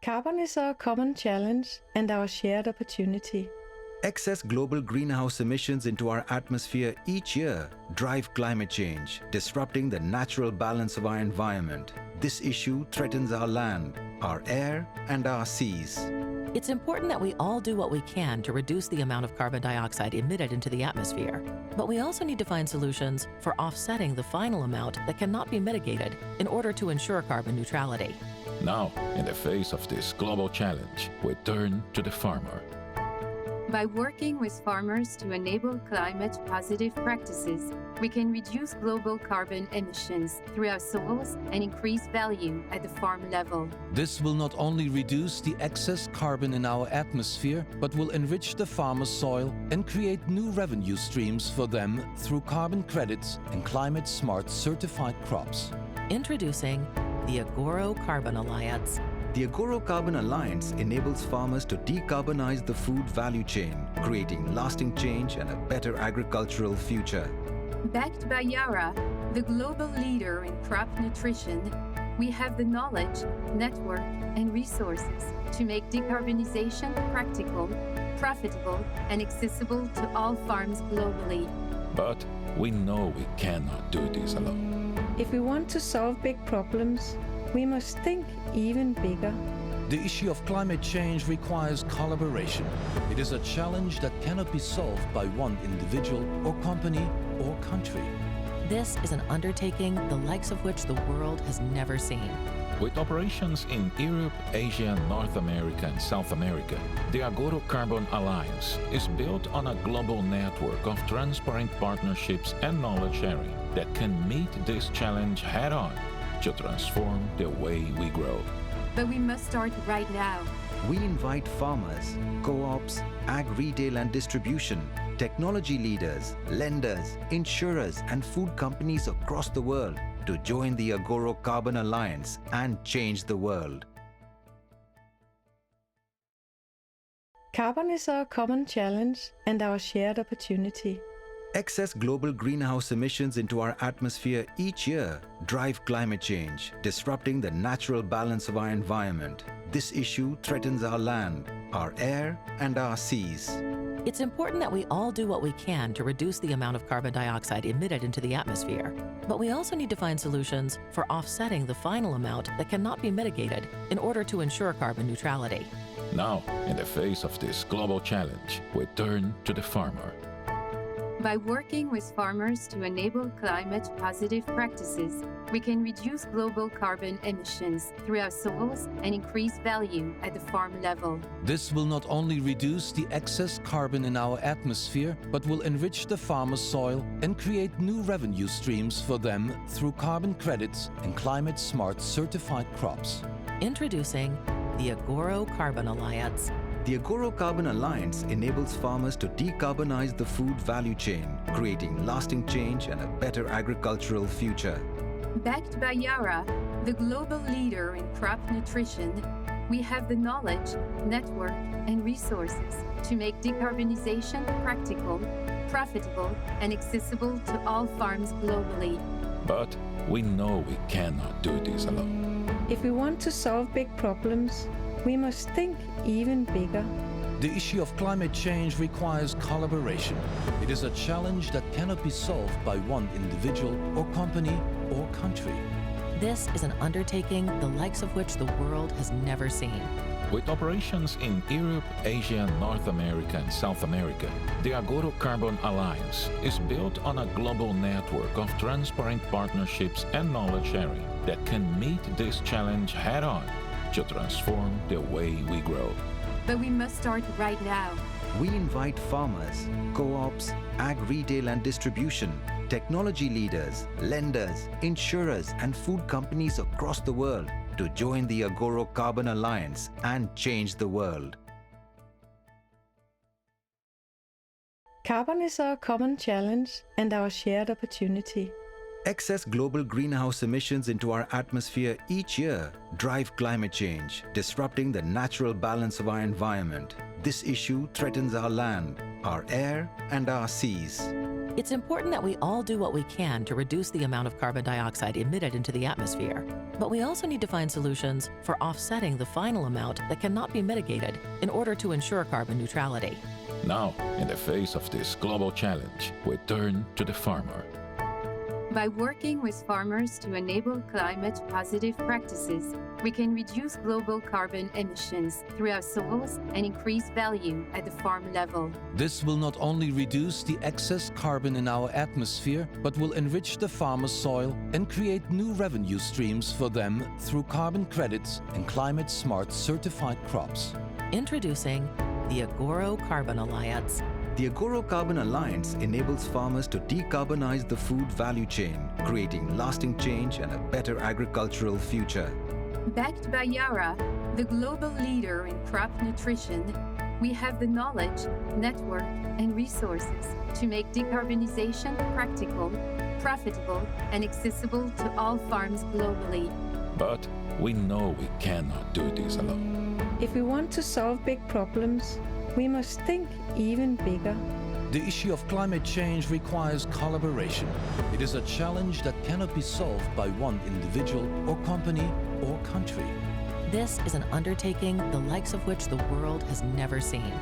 Carbon is our common challenge and our shared opportunity. Excess global greenhouse emissions into our atmosphere each year drive climate change, disrupting the natural balance of our environment. This issue threatens our land, our air, and our seas. It's important that we all do what we can to reduce the amount of carbon dioxide emitted into the atmosphere. But we also need to find solutions for offsetting the final amount that cannot be mitigated in order to ensure carbon neutrality. Now, in the face of this global challenge, we turn to the farmer. By working with farmers to enable climate-positive practices, we can reduce global carbon emissions through our soils and increase value at the farm level. This will not only reduce the excess carbon in our atmosphere, but will enrich the farmer's soil and create new revenue streams for them through carbon credits and climate-smart certified crops. Introducing the Agoro Carbon Alliance. The Agoro Carbon Alliance enables farmers to decarbonize the food value chain, creating lasting change and a better agricultural future. Backed by Yara, the global leader in crop nutrition, we have the knowledge, network, and resources to make decarbonization practical, profitable, and accessible to all farms globally. But we know we cannot do this alone. If we want to solve big problems, we must think even bigger. The issue of climate change requires collaboration. It is a challenge that cannot be solved by one individual or company or country. This is an undertaking the likes of which the world has never seen. With operations in Europe, Asia, North America, and South America, the Agoro Carbon Alliance is built on a global network of transparent partnerships and knowledge sharing that can meet this challenge head-on to transform the way we grow. But we must start right now. We invite farmers, co-ops, ag-retail and distribution, technology leaders, lenders, insurers, and food companies across the world to join the Agoro Carbon Alliance and change the world. Carbon is our common challenge and our shared opportunity. Excess global greenhouse emissions into our atmosphere each year drive climate change, disrupting the natural balance of our environment. This issue threatens our land, our air, and our seas. It's important that we all do what we can to reduce the amount of carbon dioxide emitted into the atmosphere. But we also need to find solutions for offsetting the final amount that cannot be mitigated in order to ensure carbon neutrality. Now, in the face of this global challenge, we turn to the farmer. By working with farmers to enable climate-positive practices, we can reduce global carbon emissions through our soils and increase value at the farm level. This will not only reduce the excess carbon in our atmosphere, but will enrich the farmer's soil and create new revenue streams for them through carbon credits and climate-smart certified crops. Introducing the Agoro Carbon Alliance. The Agoro Carbon Alliance enables farmers to decarbonize the food value chain, creating lasting change and a better agricultural future. Backed by Yara, the global leader in crop nutrition, we have the knowledge, network, and resources to make decarbonization practical, profitable, and accessible to all farms globally. But we know we cannot do this alone. If we want to solve big problems, we must think even bigger. The issue of climate change requires collaboration. It is a challenge that cannot be solved by one individual or company or country. This is an undertaking the likes of which the world has never seen. With operations in Europe, Asia, North America, and South America, the Agoro Carbon Alliance is built on a global network of transparent partnerships and knowledge sharing that can meet this challenge head-on to transform the way we grow. But we must start right now. We invite farmers, co-ops, ag-retail and distribution, technology leaders, lenders, insurers, and food companies across the world to join the Agoro Carbon Alliance and change the world. Carbon is our common challenge and our shared opportunity. Excess global greenhouse emissions into our atmosphere each year drive climate change, disrupting the natural balance of our environment. This issue threatens our land, our air, and our seas. It's important that we all do what we can to reduce the amount of carbon dioxide emitted into the atmosphere, but we also need to find solutions for offsetting the final amount that cannot be mitigated in order to ensure carbon neutrality. Now, in the face of this global challenge, we turn to the farmer. By working with farmers to enable climate-positive practices, we can reduce global carbon emissions through our soils and increase value at the farm level. This will not only reduce the excess carbon in our atmosphere, but will enrich the farmer's soil and create new revenue streams for them through carbon credits and climate-smart certified crops. Introducing the Agoro Carbon Alliance. The Agoro Carbon Alliance enables farmers to decarbonize the food value chain, creating lasting change and a better agricultural future. Backed by Yara, the global leader in crop nutrition, we have the knowledge, network, and resources to make decarbonization practical, profitable, and accessible to all farms globally. But we know we cannot do this alone. If we want to solve big problems, we must think even bigger. The issue of climate change requires collaboration. It is a challenge that cannot be solved by one individual or company or country. This is an undertaking the likes of which the world has never seen.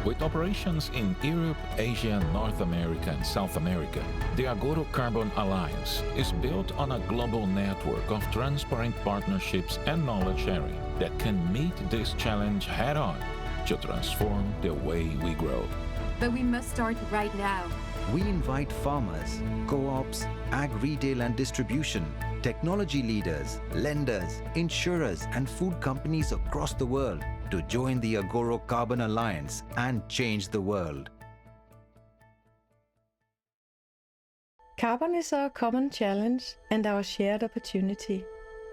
With operations in Europe, Asia, North America, and South America, the Agoro Carbon Alliance is built on a global network of transparent partnerships and knowledge sharing that can meet this challenge head-on to transform the way we grow. But we must start right now. We invite farmers, co-ops, ag-retail and distribution, technology leaders, lenders, insurers, and food companies across the world to join the Agoro Carbon Alliance and change the world. Carbon is our common challenge and our shared opportunity.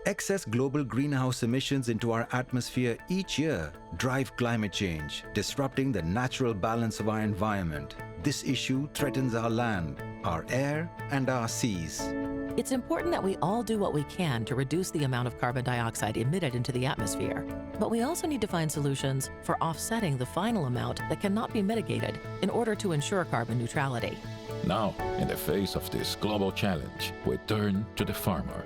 Excess global greenhouse emissions into our atmosphere each year drive climate change, disrupting the natural balance of our environment. This issue threatens our land, our air, and our seas. It's important that we all do what we can to reduce the amount of carbon dioxide emitted into the atmosphere, but we also need to find solutions for offsetting the final amount that cannot be mitigated in order to ensure carbon neutrality. Now, in the face of this global challenge, we turn to the farmer.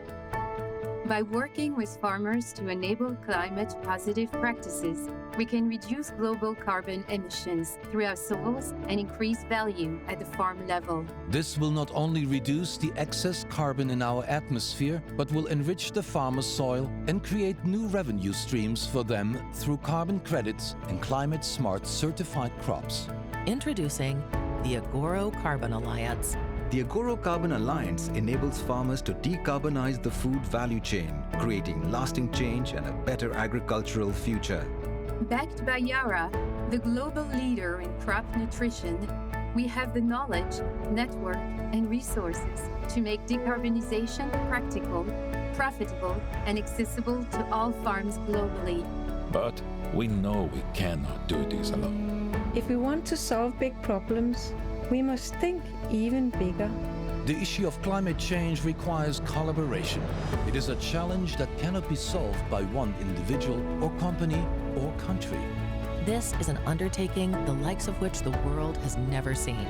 By working with farmers to enable climate-positive practices, we can reduce global carbon emissions through our soils and increase value at the farm level. This will not only reduce the excess carbon in our atmosphere, but will enrich the farmer's soil and create new revenue streams for them through carbon credits and climate-smart certified crops. Introducing the Agoro Carbon Alliance. The Agoro Carbon Alliance enables farmers to decarbonize the food value chain, creating lasting change and a better agricultural future. Backed by Yara, the global leader in crop nutrition, we have the knowledge, network, and resources to make decarbonization practical, profitable, and accessible to all farms globally. But we know we cannot do this alone. If we want to solve big problems, we must think even bigger. The issue of climate change requires collaboration. It is a challenge that cannot be solved by one individual or company or country. This is an undertaking the likes of which the world has never seen.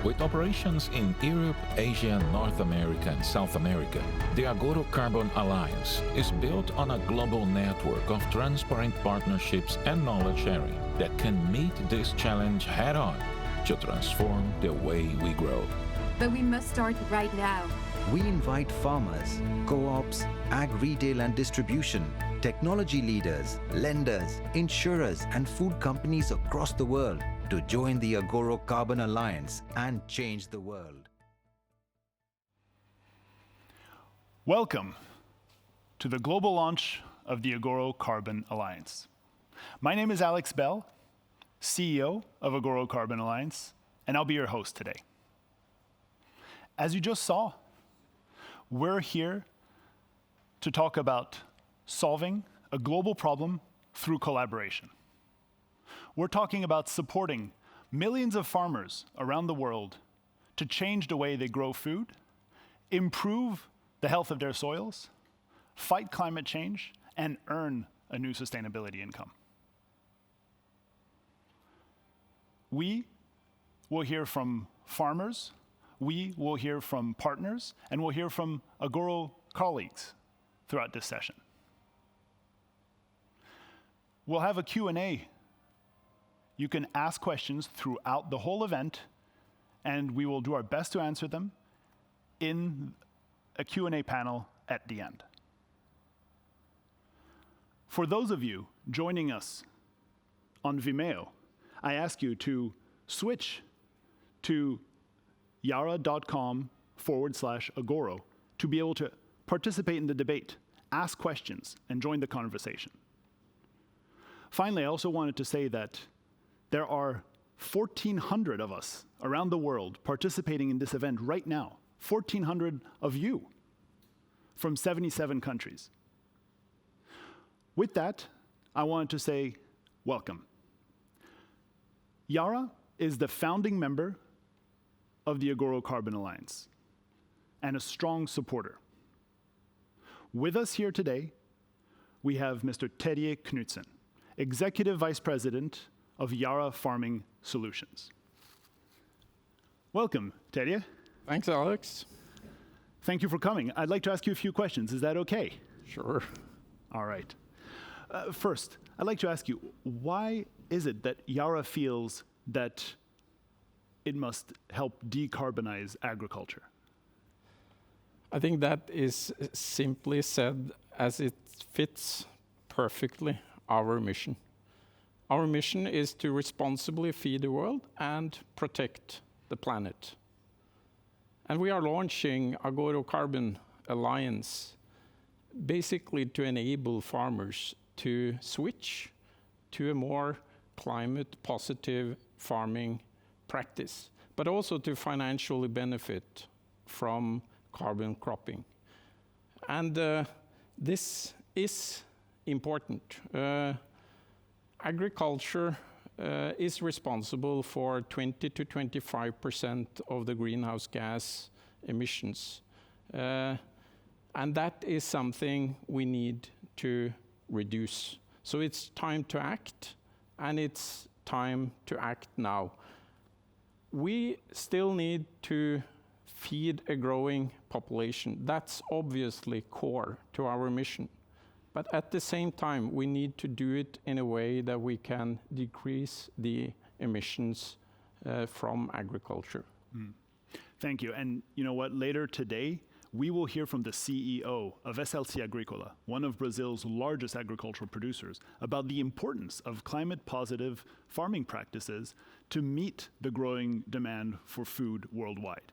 With operations in Europe, Asia, North America, and South America, the Agoro Carbon Alliance is built on a global network of transparent partnerships and knowledge sharing that can meet this challenge head-on to transform the way we grow. But we must start right now. We invite farmers, co-ops, ag-retail and distribution, technology leaders, lenders, insurers, and food companies across the world to join the Agoro Carbon Alliance and change the world. Welcome to the global launch of the Agoro Carbon Alliance. My name is Alex Bell, CEO of Agoro Carbon Alliance, and I'll be your host today. As you just saw, we're here to talk about solving a global problem through collaboration. We're talking about supporting millions of farmers around the world to change the way they grow food, improve the health of their soils, fight climate change, and earn a new sustainability income. We will hear from farmers we will hear from partners and we'll hear from Agoro colleagues throughout this session. We'll have a Q&A. You can ask questions throughout the whole event, and we will do our best to answer them in a Q&A panel at the end. For those of you joining us on Vimeo, I ask you to switch to yara.com/Agoro to be able to participate in the debate, ask questions, and join the conversation. Finally, I also wanted to say that there are 1,400 of us around the world participating in this event right now, 1,400 of you from 77 countries. With that, I wanted to say welcome. Yara is the founding member of the Agoro Carbon Alliance and a strong supporter. With us here today, we have Mr. Terje Knutsen, Executive Vice President of Yara Farming Solutions. Welcome, Terje. Thanks, Alex. Thank you for coming. I'd like to ask you a few questions. Is that okay? Sure. All right. First, I'd like to ask you, why is it that Yara feels that it must help decarbonize agriculture? I think that is simply said as it fits perfectly our mission. Our mission is to responsibly feed the world and protect the planet. And we are launching Agoro Carbon Alliance basically to enable farmers to switch to a more climate positive farming practice, but also to financially benefit from carbon cropping. And this is important. Agriculture is responsible for 20 to 25% of the greenhouse gas emissions. And that is something we need to reduce. So it's time to act, and it's time to act now. We still need to feed a growing population. That's obviously core to our mission. But at the same time, we need to do it in a way that we can decrease the emissions from agriculture. Thank you. And you know what? Later today, we will hear from the CEO of SLC Agrícola, one of Brazil's largest agricultural producers, about the importance of climate-positive farming practices to meet the growing demand for food worldwide.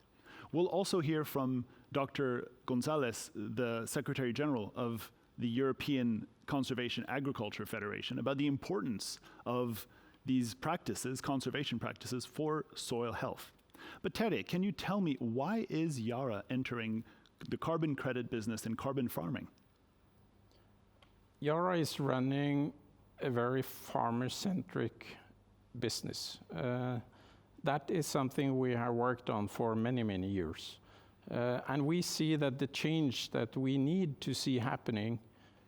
We'll also hear from Dr. Gonzalez, the Secretary General of the European Conservation Agriculture Federation, about the importance of these practices, conservation practices, for soil health. But Terje, can you tell me, why is Yara entering the carbon credit business and carbon farming? Yara is running a very farmer-centric business. That is something we have worked on for many, many years. And we see that the change that we need to see happening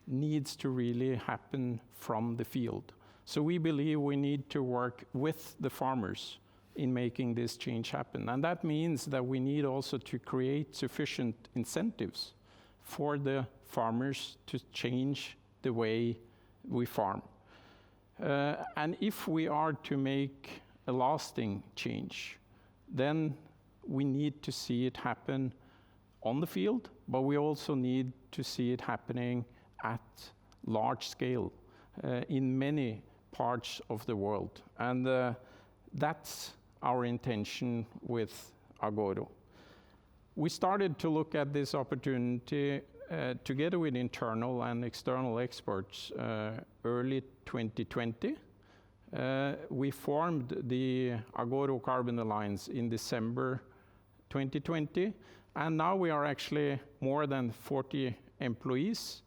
needs to really happen from the field. So we believe we need to work with the farmers in making this change happen. And that means that we need also to create sufficient incentives for the farmers to change the way we farm. And if we are to make a lasting change, then we need to see it happen on the field, but we also need to see it happening at large scale in many parts of the world. And that's our intention with Agoro. We started to look at this opportunity together with internal and external experts early 2020. We formed the Agoro Carbon Alliance in December 2020, and now we are actually more than 40 employees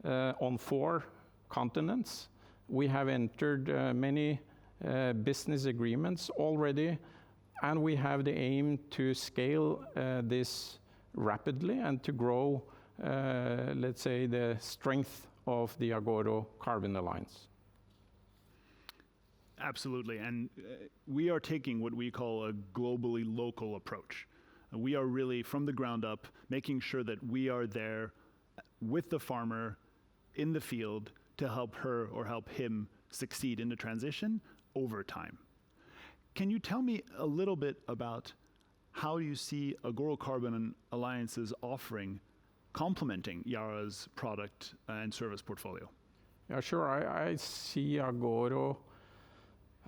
on 4 continents. We have entered many business agreements already, and we have the aim to scale this rapidly and to grow, let's say, the strength of the Agoro Carbon Alliance. Absolutely, and we are taking what we call a globally local approach. We are really, from the ground up, making sure that we are there with the farmer in the field to help her or help him succeed in the transition over time. Can you tell me a little bit about how you see Agoro Carbon Alliance's offering complementing Yara's product and service portfolio? Yeah, sure. I see Agoro,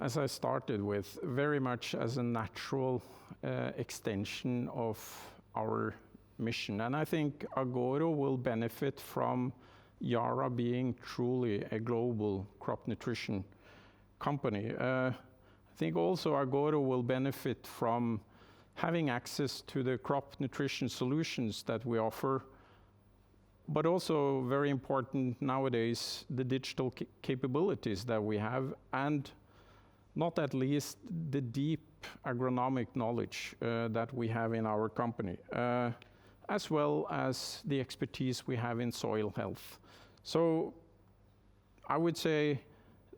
as I started with, very much as a natural extension of our mission. And I think Agoro will benefit from Yara being truly a global crop nutrition company. I think also Agoro will benefit from having access to the crop nutrition solutions that we offer, but also very important nowadays, the digital capabilities that we have, and not at least the deep agronomic knowledge that we have in our company, as well as the expertise we have in soil health. So I would say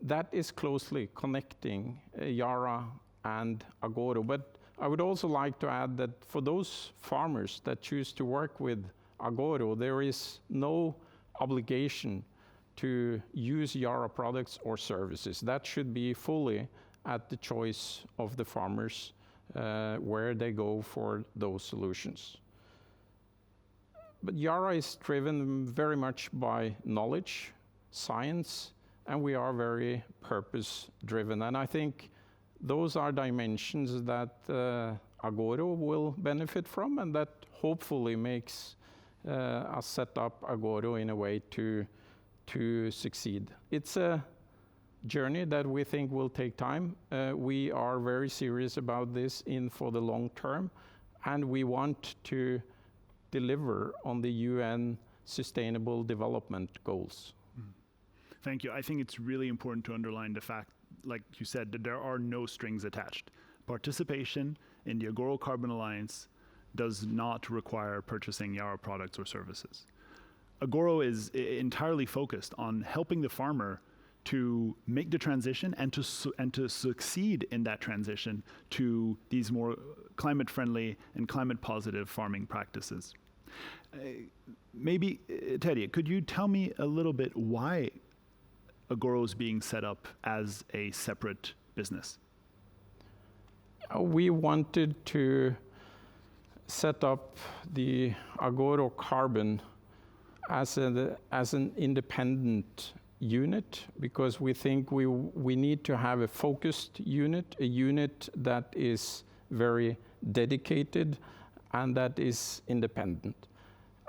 that is closely connecting Yara and Agoro. But I would also like to add that for those farmers that choose to work with Agoro, there is no obligation to use Yara products or services. That should be fully at the choice of the farmers where they go for those solutions. But Yara is driven very much by knowledge, science, and we are very purpose-driven. And I think those are dimensions that Agoro will benefit from, and that hopefully makes us set up Agoro in a way to succeed. It's a journey that we think will take time. We are very serious about this for the long term, and we want to deliver on the UN Sustainable Development Goals. Thank you. I think it's really important to underline the fact, like you said, that there are no strings attached. Participation in the Agoro Carbon Alliance does not require purchasing Yara products or services. Agoro is entirely focused on helping the farmer to make the transition and to succeed in that transition to these more climate-friendly and climate-positive farming practices. Maybe, Terje, could you tell me a little bit why Agoro is being set up as a separate business? We wanted to set up the Agoro Carbon as an independent unit, because we think we need to have a focused unit, a unit that is very dedicated and that is independent.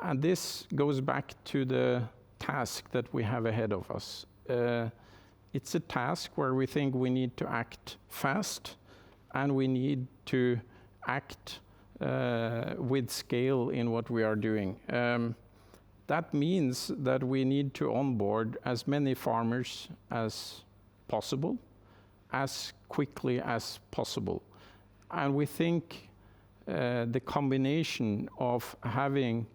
And this goes back to the task that we have ahead of us. It's a task where we think we need to act fast and we need to act with scale in what we are doing. That means that we need to onboard as many farmers as possible, as quickly as possible. And we think the combination of having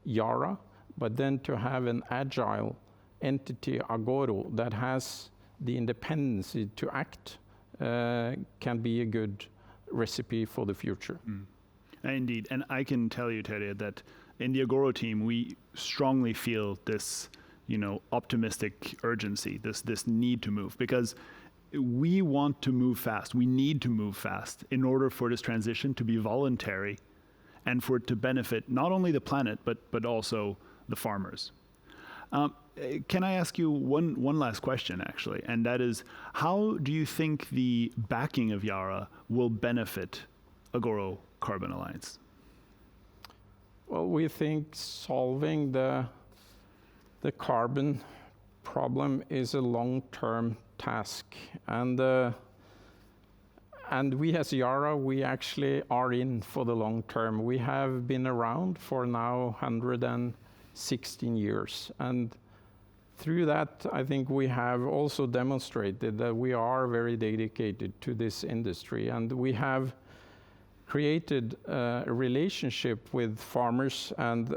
Yara, but then to have an agile entity, Agoro, that has the independence to act, can be a good recipe for the future. Indeed, and I can tell you, Terje, that in the Agoro team, we strongly feel this, optimistic urgency, this need to move, because we want to move fast. We need to move fast in order for this transition to be voluntary and for it to benefit not only the planet, but also the farmers. Can I ask you one last question, actually, and that is, how do you think the backing of Yara will benefit Agoro Carbon Alliance? Well, we think solving the carbon problem is a long-term task, and we as Yara, we actually are in for the long term. We have been around for now 116 years, and through that, I think we have also demonstrated that we are very dedicated to this industry, and we have created a relationship with farmers and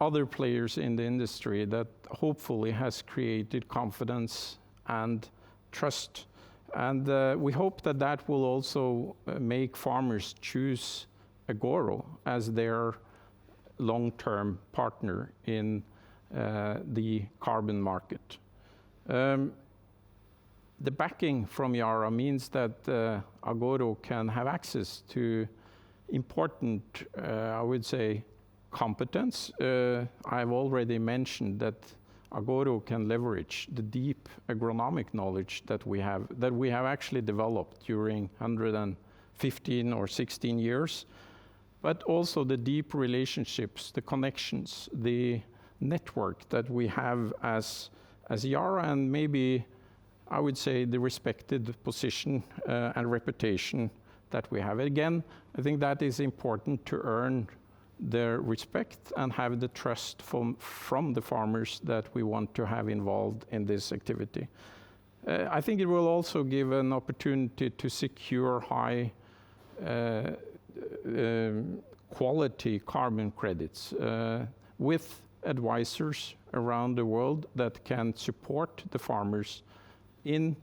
other players in the industry that hopefully has created confidence and trust. And we hope that will also make farmers choose Agoro as their long-term partner in the carbon market. The backing from Yara means that Agoro can have access to important, I would say, competence. I've already mentioned that Agoro can leverage the deep agronomic knowledge that we have actually developed during 115 or 16 years, but also the deep relationships, the connections, the network that we have as Yara, and maybe I would say the respected position and reputation that we have. Again, I think that is important to earn their respect and have the trust from the farmers that we want to have involved in this activity. I think it will also give an opportunity to secure high quality carbon credits with advisors around the world that can support the farmers in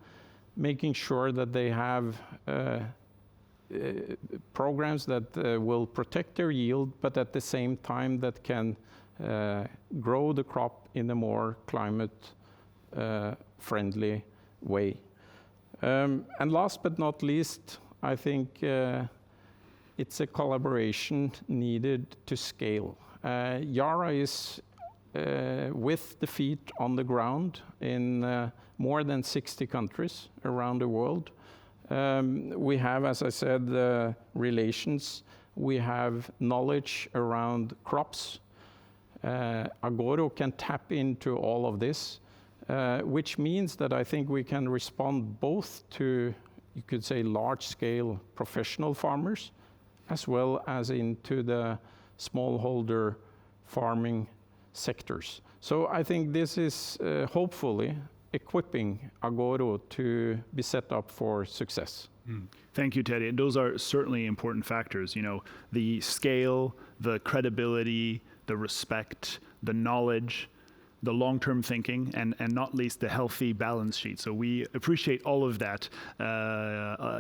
making sure that they have programs that will protect their yield, but at the same time that can grow the crop in a more climate friendly way. And last but not least, I think it's a collaboration needed to scale. Yara is with the feet on the ground in more than 60 countries around the world. We have, as I said, relations. We have knowledge around crops. Agoro can tap into all of this, which means that I think we can respond both to, you could say, large-scale professional farmers, as well as into the smallholder farming sectors. So I think this is hopefully equipping Agoro to be set up for success. Thank you, Teddy. Those are certainly important factors. You know, the scale, the credibility, the respect, the knowledge, the long-term thinking, and not least the healthy balance sheet. So we appreciate all of that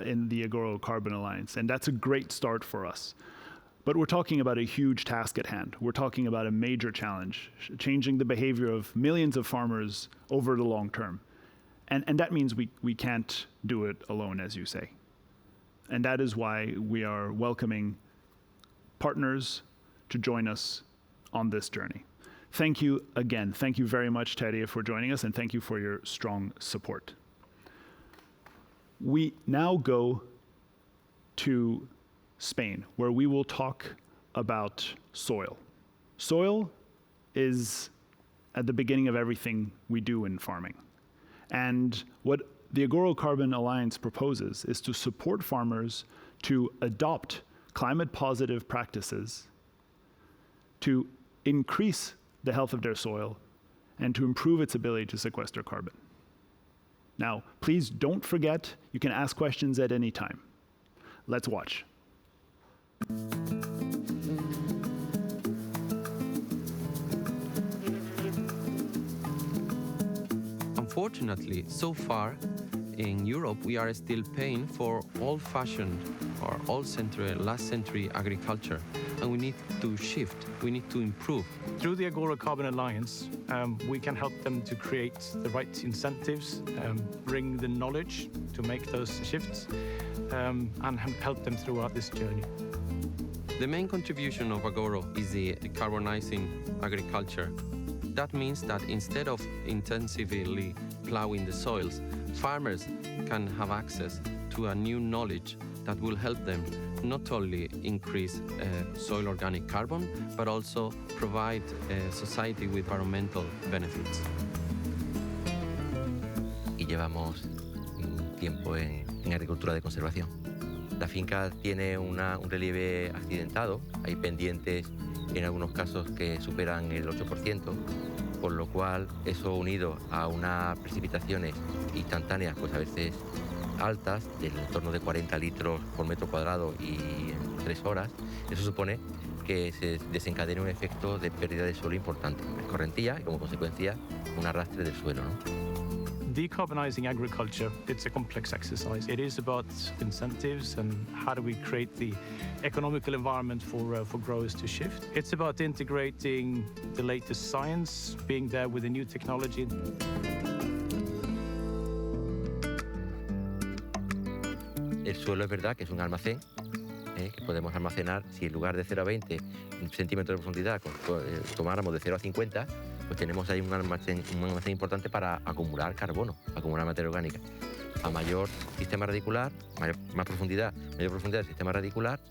in the Agoro Carbon Alliance, and that's a great start for us. But we're talking about a huge task at hand. We're talking about a major challenge, changing the behavior of millions of farmers over the long term. And that means we can't do it alone, as you say. And that is why we are welcoming partners to join us on this journey. Thank you again. Thank you very much, Terje, for joining us, and thank you for your strong support. We now go to Spain, where we will talk about soil. Soil is at the beginning of everything we do in farming. And what the Agoro Carbon Alliance proposes is to support farmers to adopt climate-positive practices, to increase the health of their soil, and to improve its ability to sequester carbon. Now, please don't forget, you can ask questions at any time. Let's watch. Unfortunately, so far in Europe, we are still paying for old-fashioned or last century agriculture, and we need to shift, we need to improve. Through the Agoro Carbon Alliance, we can help them to create the right incentives, bring the knowledge to make those shifts, and help them throughout this journey. The main contribution of Agoro is the carbonizing agriculture. That means that instead of intensively plowing the soils, farmers can have access to a new knowledge that will help them not only increase soil organic carbon, but also provide society with environmental benefits. Y llevamos tiempo en agricultura de conservación. La finca tiene un relieve accidentado, hay pendientes en algunos casos que superan el 8%, por lo cual eso unido a unas precipitaciones instantáneas, pues a veces altas, del entorno de 40 litros por metro cuadrado y en 3 horas, eso supone que se desencadene un efecto de pérdida de suelo importante, escorrentía y como consecuencia un arrastre del suelo, ¿no? Decarbonizing agriculture, it's a complex exercise. It is about incentives and how do we create the economical environment for growers to shift. It's about integrating the latest science, being there with the new technology. El suelo es verdad que es un almacén, que podemos almacenar, si en lugar de 0 a 20 centímetros de profundidad tomáramos de 0 a 50, pues tenemos ahí un almacén importante para acumular carbono, acumular materia orgánica. A mayor sistema radicular, mayor profundidad del sistema radicular,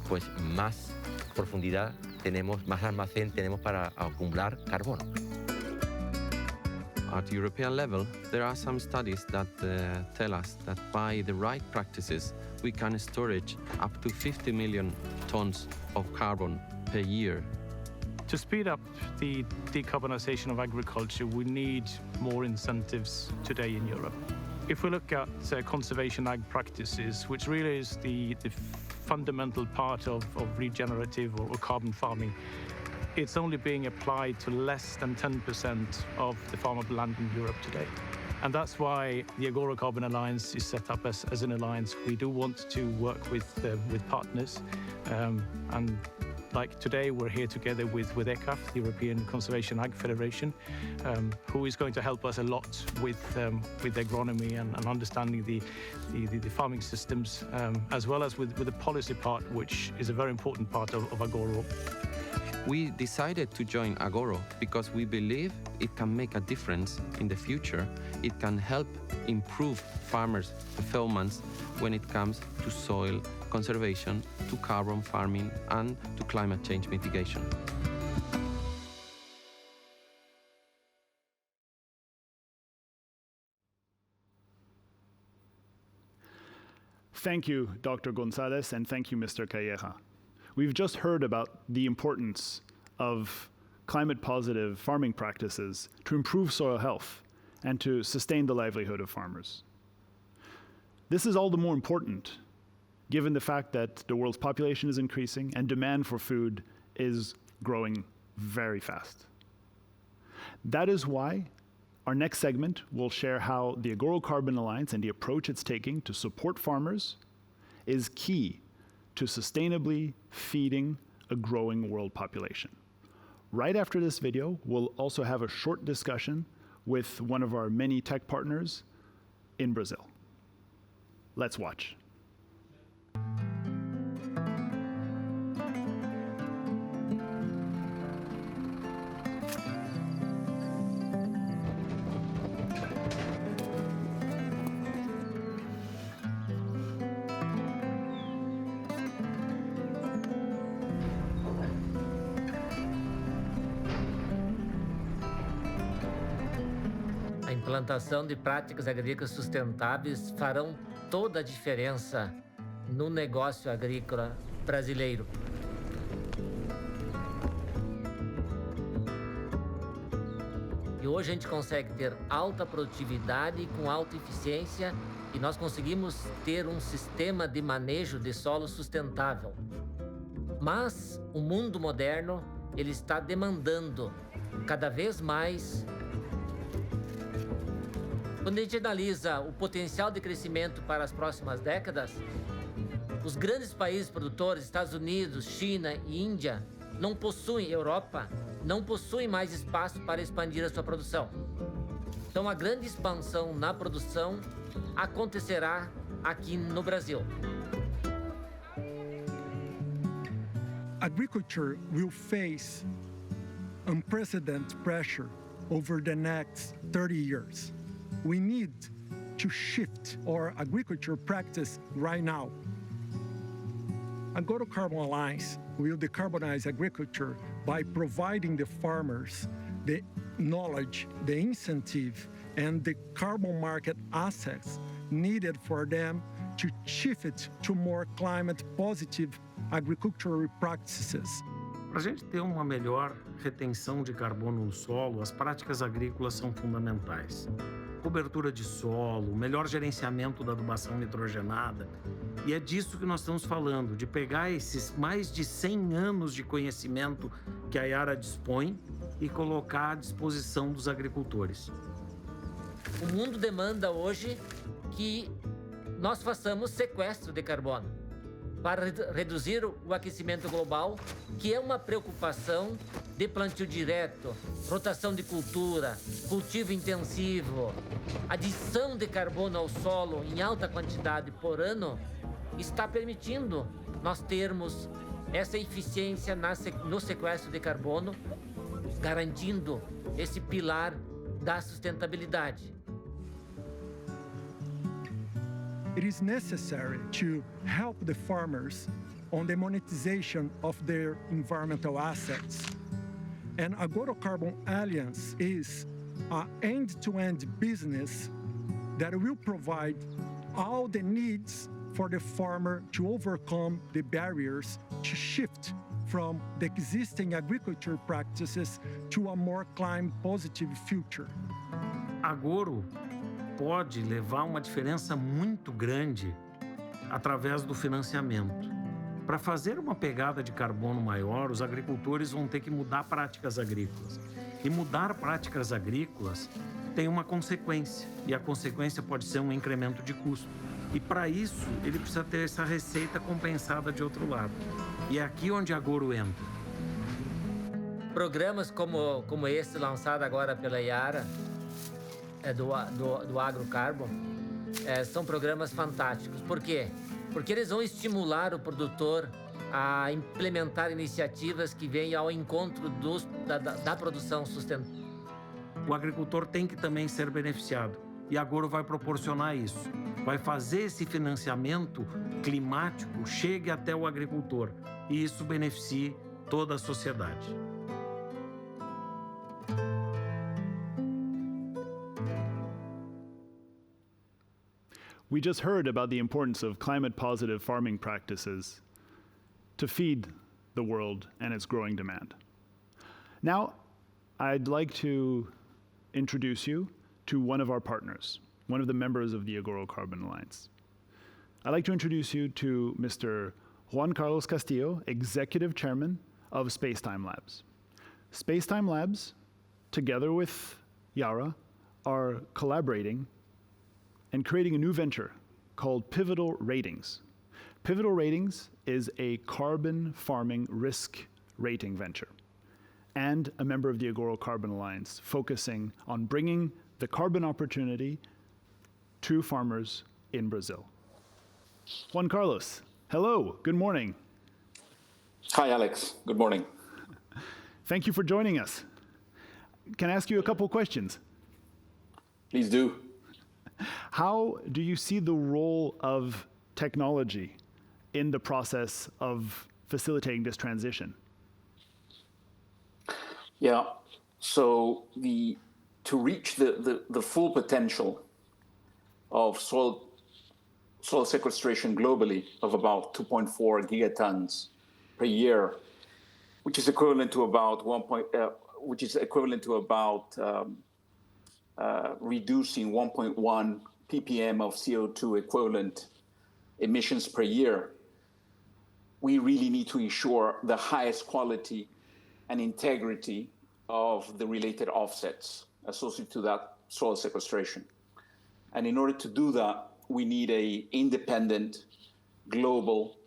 pues más profundidad tenemos, más almacén tenemos para acumular carbono. At European level, there are some studies that tell us that by the right practices, we can storage up to 50 million tons of carbon per year. To speed up the decarbonization of agriculture, we need more incentives today in Europe. If we look at conservation ag practices, which really is the fundamental part of regenerative or carbon farming, it's only being applied to less than 10% of the farmable land in Europe today. And that's why the Agoro Carbon Alliance is set up as an alliance. We do want to work with partners. And like today, we're here together with ECAF, the European Conservation Ag Federation, who is going to help us a lot with agronomy and understanding the farming systems, as well as with the policy part, which is a very important part of Agoro. We decided to join Agoro because we believe it can make a difference in the future. It can help improve farmers' performance when it comes to soil conservation, to carbon farming, and to climate change mitigation. Thank you, Dr. Gonzalez, and thank you, Mr. Calleja. We've just heard about the importance of climate-positive farming practices to improve soil health and to sustain the livelihood of farmers. This is all the more important given the fact that the world's population is increasing and demand for food is growing very fast. That is why our next segment will share how the Agoro Carbon Alliance and the approach it's taking to support farmers is key to sustainably feeding a growing world population. Right after this video, we'll also have a short discussion with one of our many tech partners in Brazil. Let's watch. A implantação de práticas agrícolas sustentáveis farão toda a diferença no negócio agrícola brasileiro. E hoje a gente consegue ter alta produtividade com alta eficiência e nós conseguimos ter um sistema de manejo de solo sustentável. Mas o mundo moderno, ele está demandando cada vez mais. Quando a gente analisa o potencial de crescimento para as próximas décadas, os grandes países produtores, Estados Unidos, China e Índia, não possuem, Europa, não possuem mais espaço para expandir a sua produção. Então a grande expansão na produção acontecerá aqui no Brasil. Agriculture will face unprecedented pressure over the next 30 years. We need to shift our agriculture practice right now. Agoro Carbon Alliance will decarbonize agriculture by providing the farmers the knowledge, the incentive, and the carbon market assets needed for them to shift to more climate-positive agricultural practices. Para a gente ter uma melhor retenção de carbono no solo, as práticas agrícolas são fundamentais. Cobertura de solo, melhor gerenciamento da adubação nitrogenada. E é disso que nós estamos falando, de pegar esses mais de 100 anos de conhecimento que a Yara dispõe e colocar à disposição dos agricultores. O mundo demanda hoje que nós façamos sequestro de carbono para reduzir o aquecimento global, que é uma preocupação de plantio direto, rotação de cultura, cultivo intensivo, adição de carbono ao solo em alta quantidade por ano, está permitindo nós termos essa eficiência no sequestro de carbono, garantindo esse pilar da sustentabilidade. It is necessary to help the farmers on the monetization of their environmental assets. And Agoro Carbon Alliance is an end-to-end business that will provide all the needs for the farmer to overcome the barriers to shift from the existing agriculture practices to a more climate-positive future. Agoro pode levar uma diferença muito grande através do financiamento. Para fazer uma pegada de carbono maior, os agricultores vão ter que mudar práticas agrícolas. E mudar práticas agrícolas tem uma consequência, e a consequência pode ser um incremento de custo. E para isso, ele precisa ter essa receita compensada de outro lado. E é aqui onde a Agoro entra. Programas como esse lançado agora pela Yara, do Agoro Carbon, são programas fantásticos. Por quê? Porque eles vão estimular o produtor a implementar iniciativas que venham ao encontro da produção sustentável. O agricultor tem que também ser beneficiado. E a Agoro vai proporcionar isso. Vai fazer esse financiamento climático chegue até o agricultor. E isso beneficie toda a sociedade. We just heard about the importance of climate-positive farming practices to feed the world and its growing demand. Now, I'd like to introduce you to one of our partners, one of the members of the Agoro Carbon Alliance. I'd like to introduce you to Mr. Juan Carlos Castillo, Executive Chairman of Spacetime Labs. Spacetime Labs, together with Yara, are collaborating and creating a new venture called Pivotal Ratings. Pivotal Ratings is a carbon farming risk rating venture and a member of the Agoro Carbon Alliance, focusing on bringing the carbon opportunity to farmers in Brazil. Juan Carlos, hello, good morning. Hi, Alex, good morning. Thank you for joining us. Can I ask you a couple questions? Please do. How do you see the role of technology in the process of facilitating this transition? Yeah, so to reach the full potential of soil sequestration globally of about 2.4 gigatons per year, which is equivalent to about reducing 1.1 ppm of CO2 equivalent emissions per year, we really need to ensure the highest quality and integrity of the related offsets associated to that soil sequestration. And in order to do that, we need an independent, global,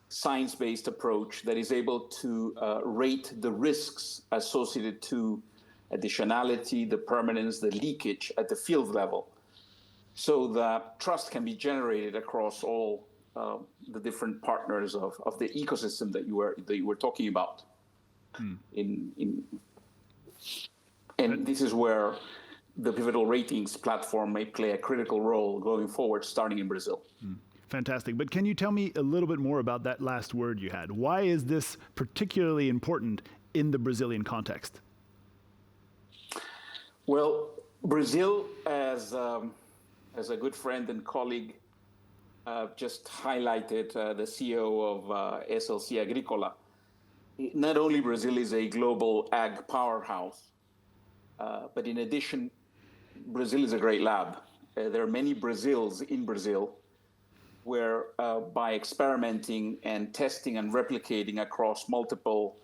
science-based approach that is able to rate the risks associated to additionality, the permanence, the leakage at the field level, so that trust can be generated across all the different partners of the ecosystem that you were talking about. And this is where the Pivotal Ratings platform may play a critical role going forward, starting in Brazil. Fantastic. But can you tell me a little bit more about that last word you had? Why is this particularly important in the Brazilian context? Well, Brazil, as a good friend and colleague just highlighted, the CEO of SLC Agrícola, not only Brazil is a global ag powerhouse, but in addition, Brazil is a great lab. There are many Brazils in Brazil where by experimenting and testing and replicating across multiple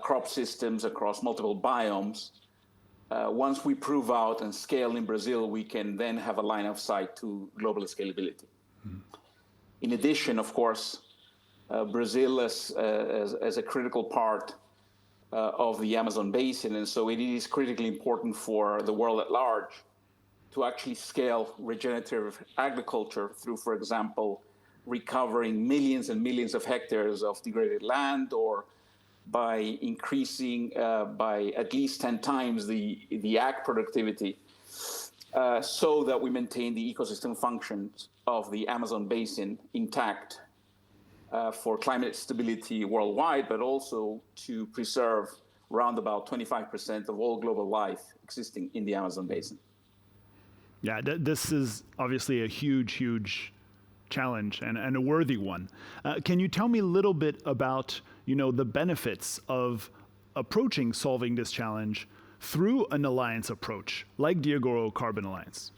crop systems, across multiple biomes, once we prove out and scale in Brazil, we can then have a line of sight to global scalability. In addition, of course, Brazil as a critical part of the Amazon basin, and so it is critically important for the world at large to actually scale regenerative agriculture through, for example, recovering millions and millions of hectares of degraded land, or by increasing by at least 10 times the ag productivity, so that we maintain the ecosystem functions of the Amazon basin intact for climate stability worldwide, but also to preserve around about 25% of all global life existing in the Amazon basin. Yeah, this is obviously a huge challenge and a worthy one. Can you tell me a little bit about, the benefits of approaching solving this challenge through an alliance approach, like the Agoro Carbon Alliance?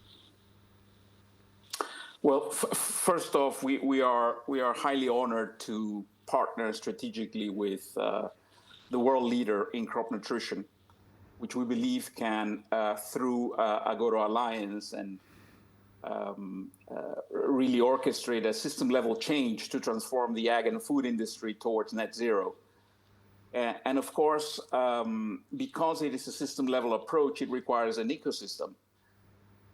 Well, first off, we are highly honored to partner strategically with the world leader in crop nutrition, which we believe can, through Agoro Alliance, and really orchestrate a system-level change to transform the ag and food industry towards net zero. And of course, because it is a system-level approach, it requires an ecosystem.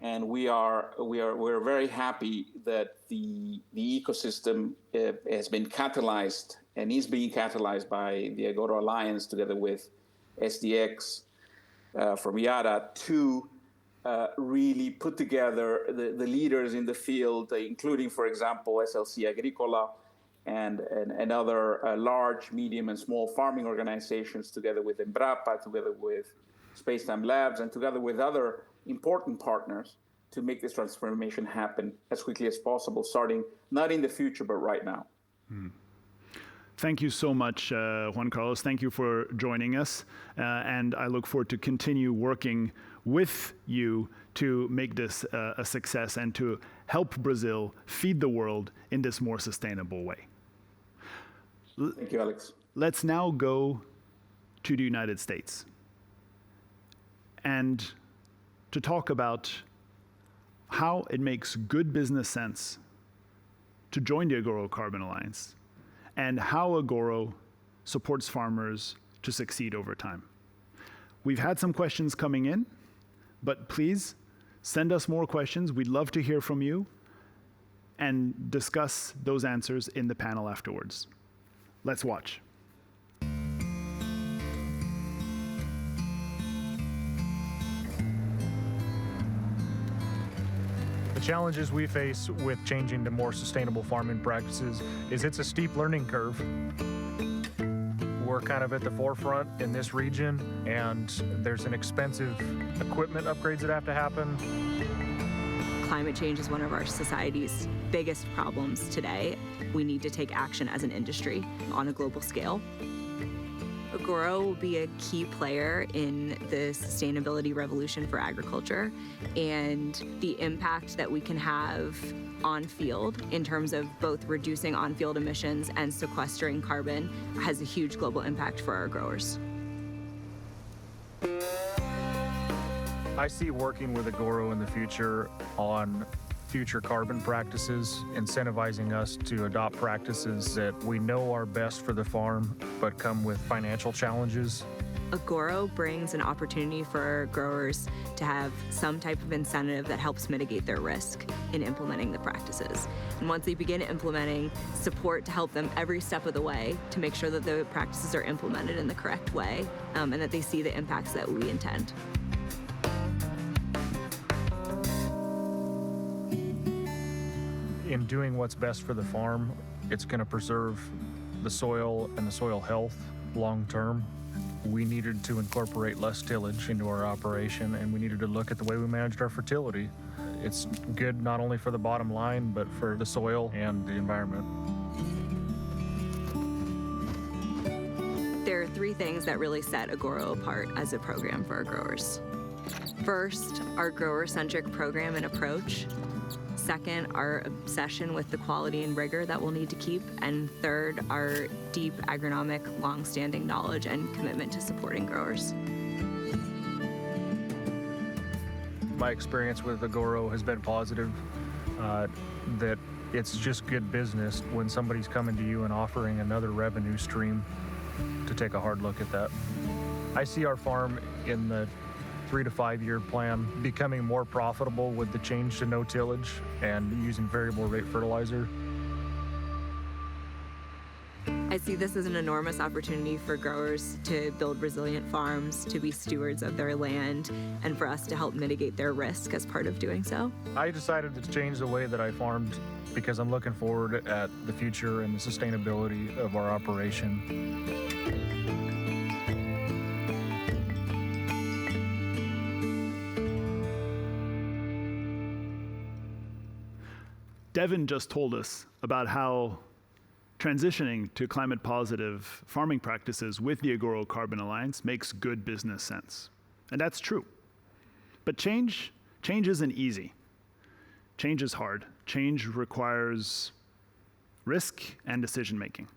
And we're very happy that the ecosystem has been catalyzed and is being catalyzed by the Agoro Alliance together with SDX from IATA to really put together the leaders in the field, including, for example, SLC Agricola and other large, medium, and small farming organizations, together with Embrapa, together with Spacetime Labs, and together with other important partners to make this transformation happen as quickly as possible, starting not in the future, but right now. Thank you so much, Juan Carlos. Thank you for joining us. And I look forward to continue working with you to make this a success and to help Brazil feed the world in this more sustainable way. Thank you, Alex. Let's now go to the United States and to talk about how it makes good business sense to join the Agoro Carbon Alliance and how Agoro supports farmers to succeed over time. We've had some questions coming in, but please send us more questions. We'd love to hear from you and discuss those answers in the panel afterwards. Let's watch. The challenges we face with changing to more sustainable farming practices is it's a steep learning curve. We're kind of at the forefront in this region, and there's an expensive equipment upgrades that have to happen. Climate change is one of our society's biggest problems today. We need to take action as an industry on a global scale. Agoro will be a key player in the sustainability revolution for agriculture, and the impact that we can have on field in terms of both reducing on-field emissions and sequestering carbon has a huge global impact for our growers. I see working with Agoro in the future on future carbon practices, incentivizing us to adopt practices that we know are best for the farm, but come with financial challenges. Agoro brings an opportunity for growers to have some type of incentive that helps mitigate their risk in implementing the practices. And once they begin implementing, support to help them every step of the way to make sure that the practices are implemented in the correct way, and that they see the impacts that we intend. In doing what's best for the farm, it's going to preserve the soil and the soil health long term. We needed to incorporate less tillage into our operation, and we needed to look at the way we managed our fertility. It's good not only for the bottom line, but for the soil and the environment. There are three things that really set Agoro apart as a program for our growers. First, our grower-centric program and approach. Second, our obsession with the quality and rigor that we'll need to keep. And third, our deep agronomic, long-standing knowledge and commitment to supporting growers. my experience with Agoro has been positive, that it's just good business when somebody's coming to you and offering another revenue stream to take a hard look at that. I see our farm in the 3 to 5 year plan becoming more profitable with the change to no tillage and using variable rate fertilizer. I see this as an enormous opportunity for growers to build resilient farms, to be stewards of their land, and for us to help mitigate their risk as part of doing so. I decided to change the way that I farmed because I'm looking forward at the future and the sustainability of our operation. Devin just told us about how transitioning to climate positive farming practices with the Agoro Carbon Alliance makes good business sense. And that's true. But change isn't easy. Change is hard. Change requires risk and decision making.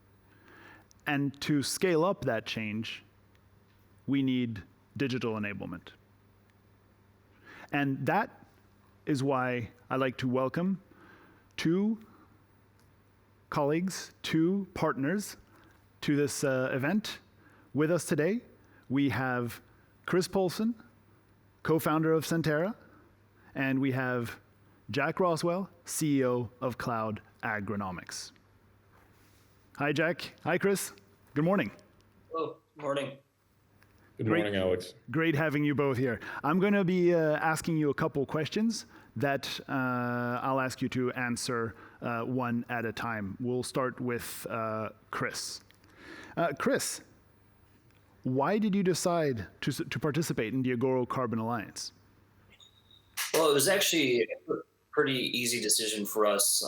And to scale up that change, we need digital enablement. And that is why I like to welcome two colleagues, two partners to this event. With us today, we have Chris Polson, co-founder of Centera, and we have Jack Roswell, CEO of Cloud Agronomics. Hi, Jack. Hi, Chris. Good morning. Hello. Morning. Good morning, Alex. Great having you both here. I'm going to be asking you a couple questions that I'll ask you to answer one at a time. We'll start with Chris. Chris, why did you decide to participate in the Agoro Carbon Alliance? Well, it was actually a pretty easy decision for us.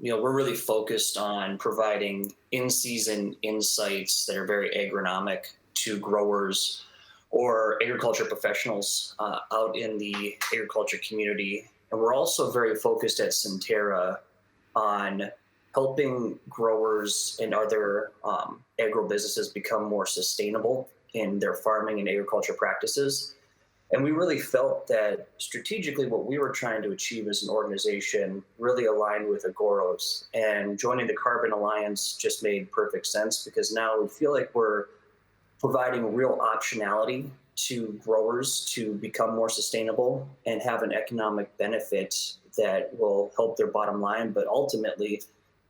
We're really focused on providing in-season insights that are very agronomic to growers or agriculture professionals out in the agriculture community. And we're also very focused at Centera on helping growers and other agro-businesses become more sustainable in their farming and agriculture practices. And we really felt that strategically what we were trying to achieve as an organization really aligned with Agoro's. And joining the Carbon Alliance just made perfect sense because now we feel like we're providing real optionality to growers to become more sustainable and have an economic benefit that will help their bottom line, but ultimately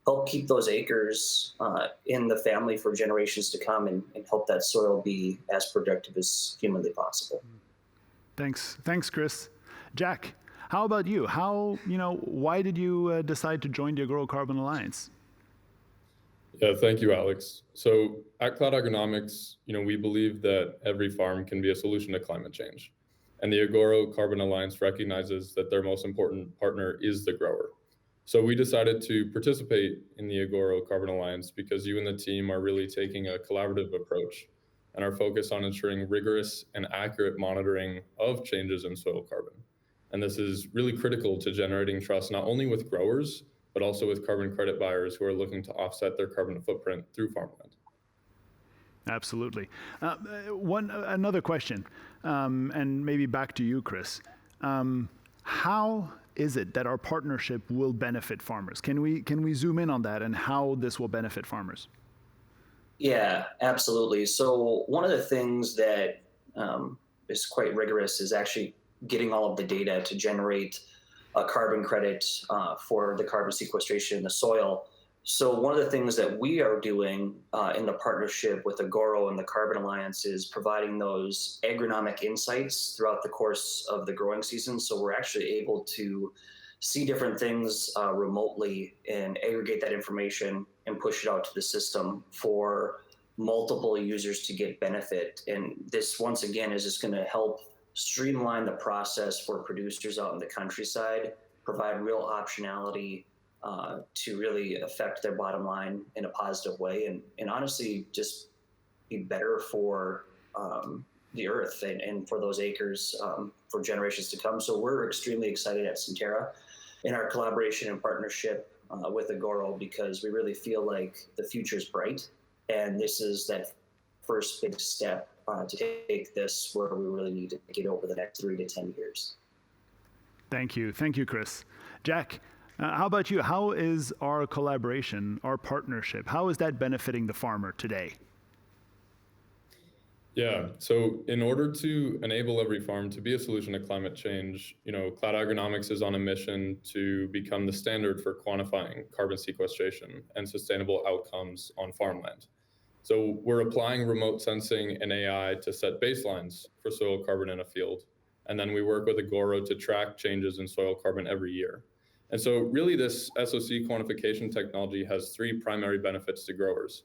help keep those acres in the family for generations to come and help that soil be as productive as humanly possible. Thanks, Chris. Jack, how about you? Why did you decide to join the Agoro Carbon Alliance? Yeah, thank you, Alex. So at Cloud Agronomics, we believe that every farm can be a solution to climate change. And the Agoro Carbon Alliance recognizes that their most important partner is the grower. So we decided to participate in the Agoro Carbon Alliance because you and the team are really taking a collaborative approach and are focused on ensuring rigorous and accurate monitoring of changes in soil carbon. And this is really critical to generating trust not only with growers, but also with carbon credit buyers who are looking to offset their carbon footprint through farmland. Absolutely. Another question, and maybe back to you, Chris. How is it that our partnership will benefit farmers? Can we zoom in on that and how this will benefit farmers? Yeah, absolutely. So one of the things that is quite rigorous is actually getting all of the data to generate a carbon credit for the carbon sequestration in the soil. So one of the things that we are doing in the partnership with Agoro and the Carbon Alliance is providing those agronomic insights throughout the course of the growing season. So we're actually able to see different things remotely and aggregate that information and push it out to the system for multiple users to get benefit. And this, once again, is just going to help streamline the process for producers out in the countryside, provide real optionality to really affect their bottom line in a positive way, and honestly just be better for the earth and for those acres for generations to come. So we're extremely excited at Centera in our collaboration and partnership with Agoro because we really feel like the future is bright, and this is that first big step to take this where we really need to get over the next 3 to 10 years. Thank you, Chris. Jack, how about you? How is our collaboration, our partnership, how is that benefiting the farmer today? Yeah, so in order to enable every farm to be a solution to climate change, Cloud Agronomics is on a mission to become the standard for quantifying carbon sequestration and sustainable outcomes on farmland. So we're applying remote sensing and AI to set baselines for soil carbon in a field. And then we work with Agoro to track changes in soil carbon every year. And so really this SOC quantification technology has three primary benefits to growers.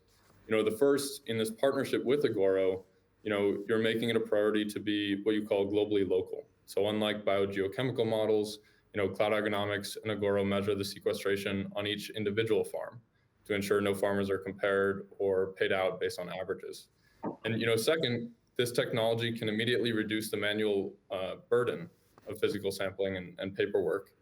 The first, in this partnership with Agoro, you're making it a priority to be what you call globally local. So unlike biogeochemical models, Cloud Agronomics and Agoro measure the sequestration on each individual farm to ensure no farmers are compared or paid out based on averages. And second, this technology can immediately reduce the manual burden of physical sampling and paperwork.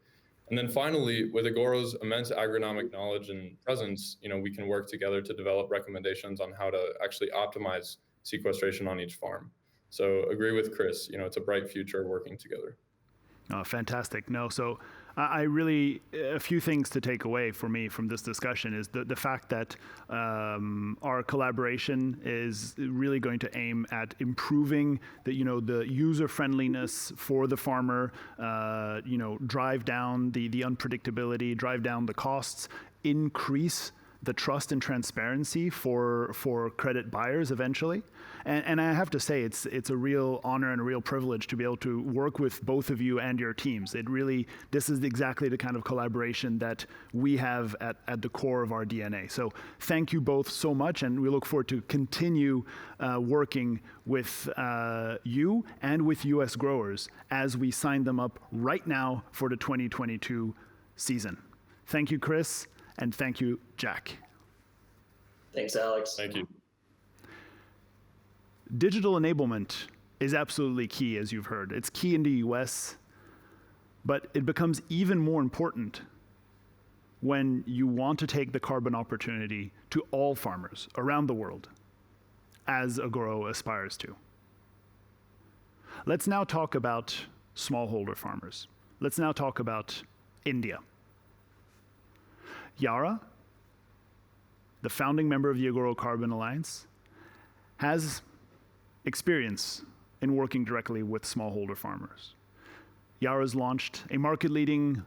And then finally, with Agoro's immense agronomic knowledge and presence, we can work together to develop recommendations on how to actually optimize sequestration on each farm. So agree with Chris, it's a bright future working together. Oh, fantastic. No, so I really, a few things to take away for me from this discussion is the fact that our collaboration is really going to aim at improving the user friendliness for the farmer, drive down the unpredictability, drive down the costs, increase the trust and transparency for credit buyers eventually. And I have to say, it's a real honor and a real privilege to be able to work with both of you and your teams. This is exactly the kind of collaboration that we have at the core of our DNA. So thank you both so much, and we look forward to continue working with you and with US growers as we sign them up right now for the 2022 season. Thank you, Chris. And thank you, Jack. Thanks, Alex. Thank you. Digital enablement is absolutely key, as you've heard. It's key in the US, but it becomes even more important when you want to take the carbon opportunity to all farmers around the world, as Agoro aspires to. Let's now talk about smallholder farmers. Let's now talk about India. Yara, the founding member of the Agoro Carbon Alliance, has experience in working directly with smallholder farmers. Yara's launched a market-leading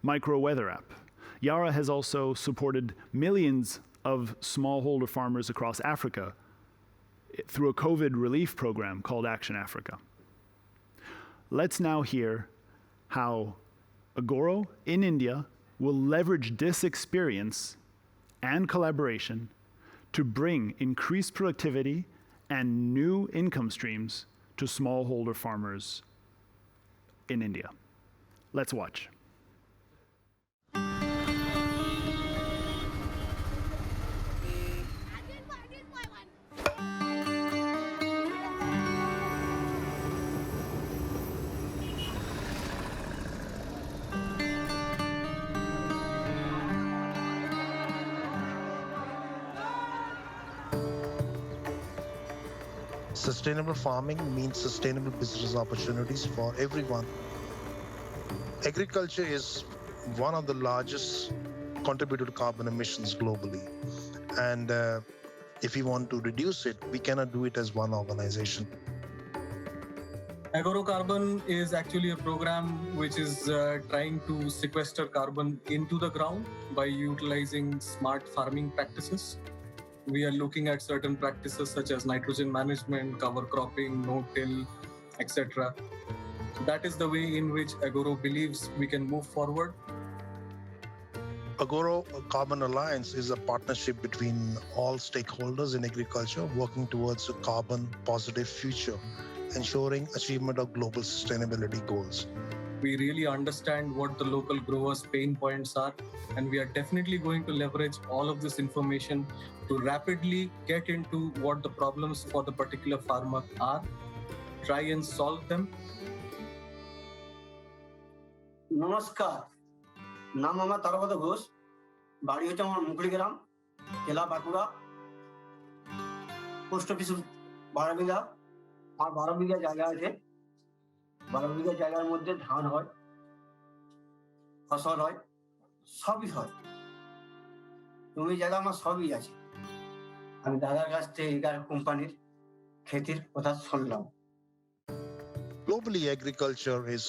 micro-weather app. Yara has also supported millions of smallholder farmers across Africa through a COVID relief program called Action Africa. Let's now hear how Agoro in India will leverage this experience and collaboration to bring increased productivity and new income streams to smallholder farmers in India. Let's watch. Sustainable farming means sustainable business opportunities for everyone. Agriculture is one of the largest contributor to carbon emissions globally. And if we want to reduce it, we cannot do it as one organization. Agoro Carbon is actually a program which is trying to sequester carbon into the ground by utilizing smart farming practices. We are looking at certain practices such as nitrogen management, cover cropping, no-till, etc. That is the way in which Agoro believes we can move forward. Agoro Carbon Alliance is a partnership between all stakeholders in agriculture working towards a carbon-positive future, ensuring achievement of global sustainability goals. We really understand what the local growers' pain points are, and we are definitely going to leverage all of this information to rapidly get into what the problems for the particular farmer are, try and solve them. নমস্কার, নাম আমার তারাপদ ঘোষ, বাড়ি হচ্ছে আমার মুকুড়িগ্রাম, জেলা Bankura, post office 12 বিঘা, আর 12 বিঘা জায়গা আছে। 12 বিঘা জায়গার মধ্যে ধান হয়, ফসল হয়, সবই হয়। জমি জায়গা আমার সবই আছে। আমি দাদার কাছ থেকে এগার কোম্পানির ক্ষেতির কথা শুনলাম। Globally, agriculture is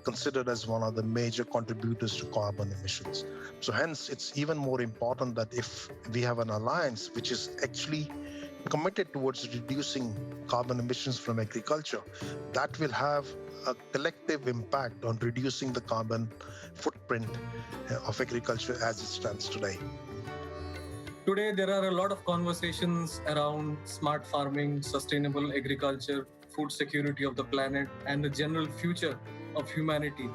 considered as one of the major contributors to carbon emissions. So hence, it's even more important that if we have an alliance which is actually committed towards reducing carbon emissions from agriculture, that will have a collective impact on reducing the carbon footprint of agriculture as it stands today. Today, there are a lot of conversations around smart farming, sustainable agriculture, food security of the planet, and the general future of humanity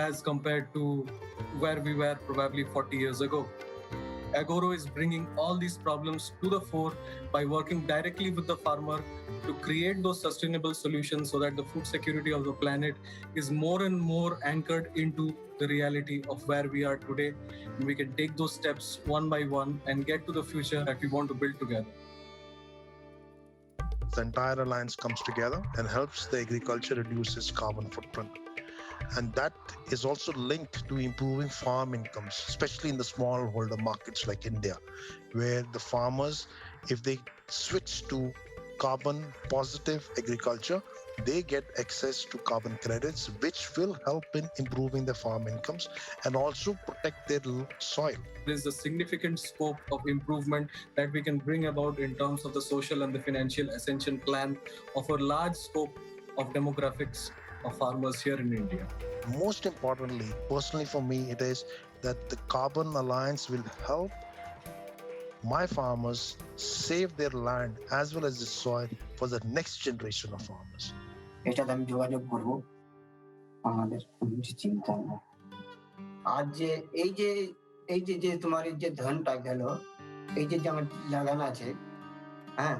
as compared to where we were probably 40 years ago. Agoro is bringing all these problems to the fore by working directly with the farmer to create those sustainable solutions so that the food security of the planet is more and more anchored into the reality of where we are today. And we can take those steps one by one and get to the future that we want to build together. The entire alliance comes together and helps the agriculture reduce its carbon footprint. And that is also linked to improving farm incomes, especially in the smallholder markets like India, where the farmers, if they switch to carbon positive agriculture, they get access to carbon credits, which will help in improving their farm incomes and also protect their soil. There's a significant scope of improvement that we can bring about in terms of the social and the financial ascension plan of a large scope of demographics of farmers here in India. Most importantly, personally for me, it is that the Carbon Alliance will help my farmers save their land as well as the soil for the next generation of farmers. এটাতে আমি যোগাযোগ করব, আমাদের কোনো চিন্তা নেই। আর যে এই যে তোমার এই যে ধানটা গেল, এই যে আমার লাগানো আছে, হ্যাঁ,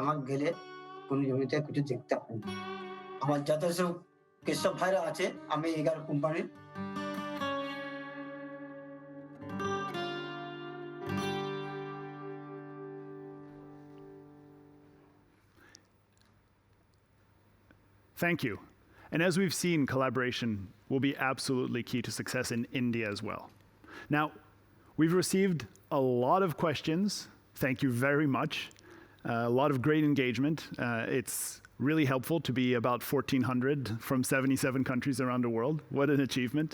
আমার গেলে কোনো জমিতে কিছু দেখতে হবে না। আমার যত সব কৃষক ভাইরা আছে, আমি 11 কোম্পানির Thank you. And as we've seen, collaboration will be absolutely key to success in India as well. Now, we've received a lot of questions. Thank you very much. A lot of great engagement. It's really helpful to be about 1,400 from 77 countries around the world. What an achievement.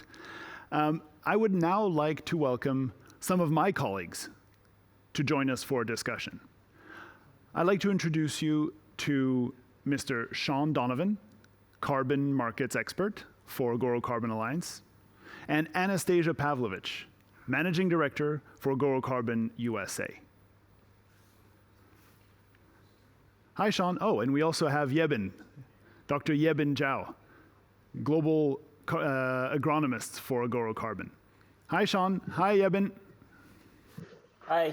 I would now like to welcome some of my colleagues to join us for a discussion. I'd like to introduce you to Mr. Sean Donovan, carbon markets expert for Agoro Carbon Alliance, and Anastasia Pavlovich, managing director for Agoro Carbon USA. Hi, Sean. Oh, and we also have Yebin, Dr. Yebin Zhao, global agronomist for Agoro Carbon. Hi, Sean. Hi, Yebin. Hi.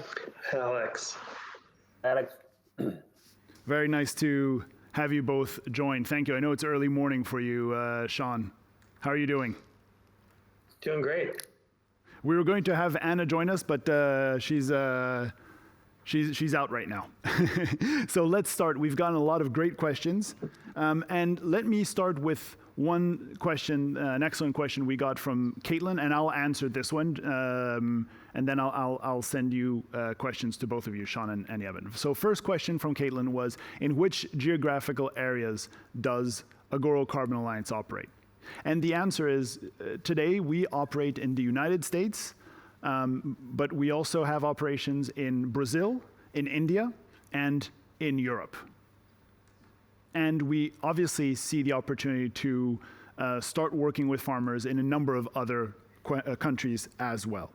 Alex. Very nice to have you both join. Thank you. I know it's early morning for you, Sean. How are you doing? Doing great. We were going to have Anna join us, but she's out right now. So let's start. We've gotten a lot of great questions. And let me start with one question, an excellent question we got from Caitlin, and I'll answer this one. And then I'll send you questions to both of you, Sean and Yevon. So first question from Caitlin was, in which geographical areas does Agoro Carbon Alliance operate? And the answer is, today we operate in the United States, but we also have operations in Brazil, in India, and in Europe. And we obviously see the opportunity to start working with farmers in a number of other countries as well.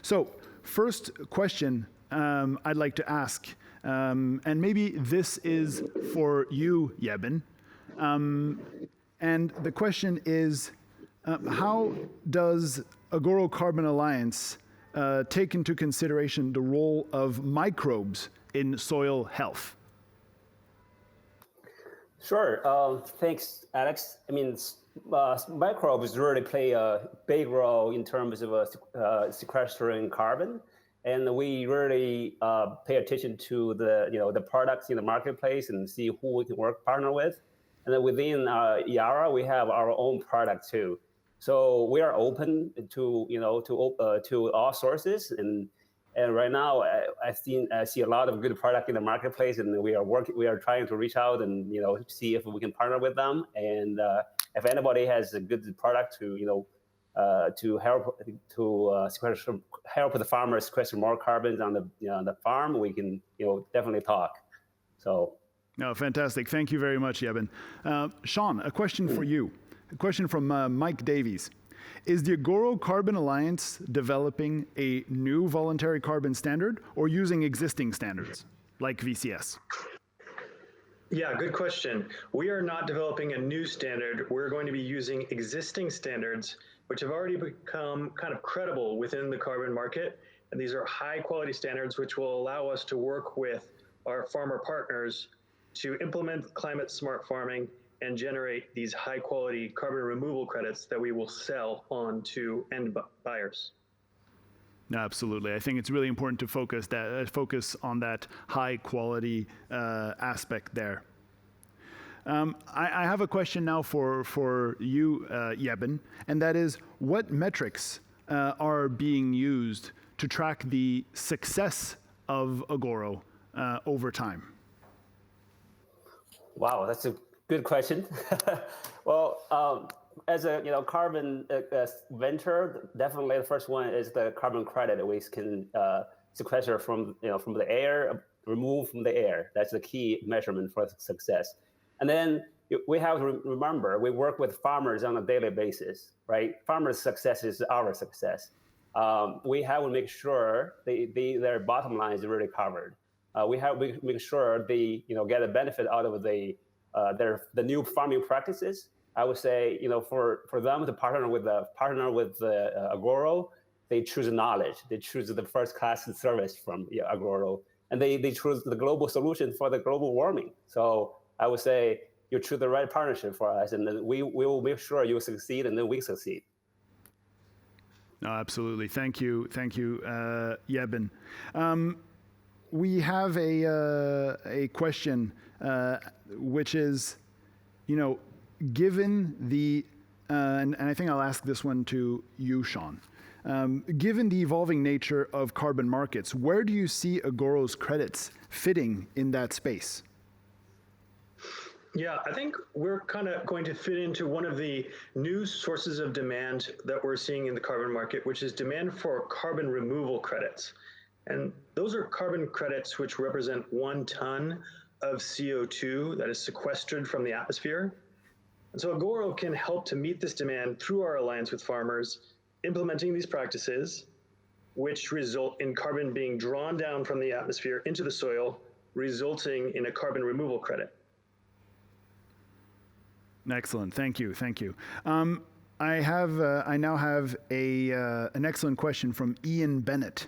So first question I'd like to ask, and maybe this is for you, Yebin, and the question is, how does Agoro Carbon Alliance take into consideration the role of microbes in soil health? Sure. Thanks, Alex. I mean, microbes really play a big role in terms of sequestering carbon, and we really pay attention to the products in the marketplace and see who we can partner with. And then within Yara, we have our own product too. So we are open to to all sources, and right now I see a lot of good product in the marketplace, and we are trying to reach out and see if we can partner with them, and if anybody has a good product to to help help the farmers sequester more carbon on the farm, we can definitely talk. So. No, fantastic. Thank you very much, Yeben. Sean, a question for you. A question from Mike Davies. Is the Agoro Carbon Alliance developing a new voluntary carbon standard or using existing standards like VCS? Yeah, good question. We are not developing a new standard. We're going to be using existing standards, which have already become kind of credible within the carbon market. And these are high quality standards, which will allow us to work with our farmer partners to implement climate smart farming and generate these high quality carbon removal credits that we will sell on to end buyers. No, absolutely. I think it's really important to focus on that high quality aspect there. I have a question now for you, Yeben, and that is, what metrics are being used to track the success of Agoro over time? Wow, that's a good question. Well, as a carbon venture, definitely the first one is the carbon credit we can sequester from the air, remove from the air. That's the key measurement for success. And then we have to remember, we work with farmers on a daily basis, right? Farmers' success is our success. We have to make sure their bottom line is really covered. We make sure they get a benefit out of the new farming practices. I would say for them to partner with Agoro, they choose knowledge. They choose the first class service from Agoro, and they choose the global solution for the global warming. So I would say you choose the right partnership for us, and then we will make sure you succeed, and then we succeed. No, absolutely. Thank you, Yeben. We have a question, which is, given the, and I think I'll ask this one to you, Sean. Given the evolving nature of carbon markets, where do you see Agoro's credits fitting in that space? Yeah, I think we're kind of going to fit into one of the new sources of demand that we're seeing in the carbon market, which is demand for carbon removal credits. And those are carbon credits which represent 1 ton of CO2 that is sequestered from the atmosphere. And so Agoro can help to meet this demand through our alliance with farmers, implementing these practices, which result in carbon being drawn down from the atmosphere into the soil, resulting in a carbon removal credit. Excellent. Thank you. I now have an excellent question from Ian Bennett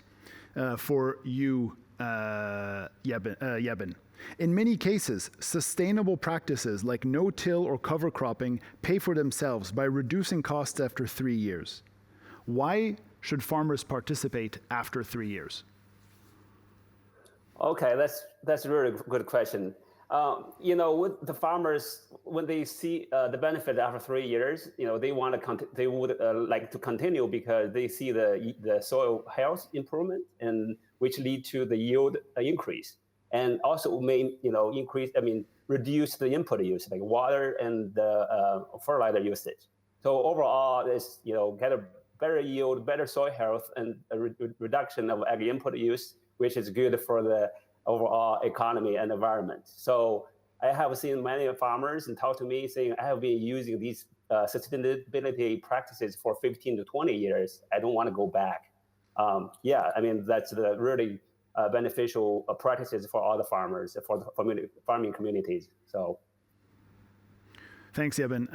for you, Yeben. In many cases, sustainable practices like no-till or cover cropping pay for themselves by reducing costs after 3 years. Why should farmers participate after 3 years? Okay, that's a really good question. With the farmers, when they see the benefit after 3 years, they would like to continue because they see the soil health improvement, and which lead to the yield increase, and also may reduce the input use like water and fertilizer usage. So overall, it's get a better yield, better soil health, and a reduction of ag input use, which is good for the overall economy and environment. So I have seen many farmers and talk to me saying, I have been using these sustainability practices for 15 to 20 years. I don't want to go back. That's the really beneficial practices for all the farmers, for the farming communities. So. Thanks, Yeben.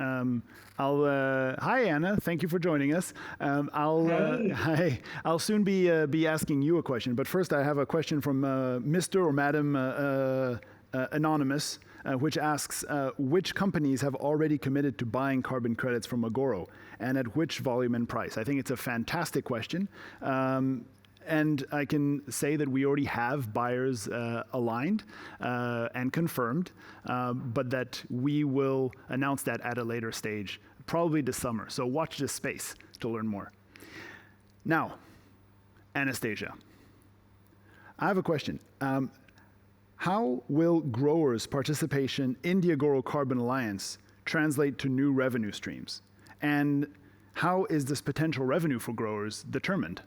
Hi, Anna. Thank you for joining us. I'll soon be asking you a question, but first I have a question from Mr. or Madam Anonymous, which asks, which companies have already committed to buying carbon credits from Agoro, and at which volume and price? I think it's a fantastic question. And I can say that we already have buyers aligned and confirmed, but that we will announce that at a later stage probably this summer. So watch this space to learn more. Now, Anastasia, I have a question. How will growers' participation in the Agoro Carbon Alliance translate to new revenue streams? And how is this potential revenue for growers determined?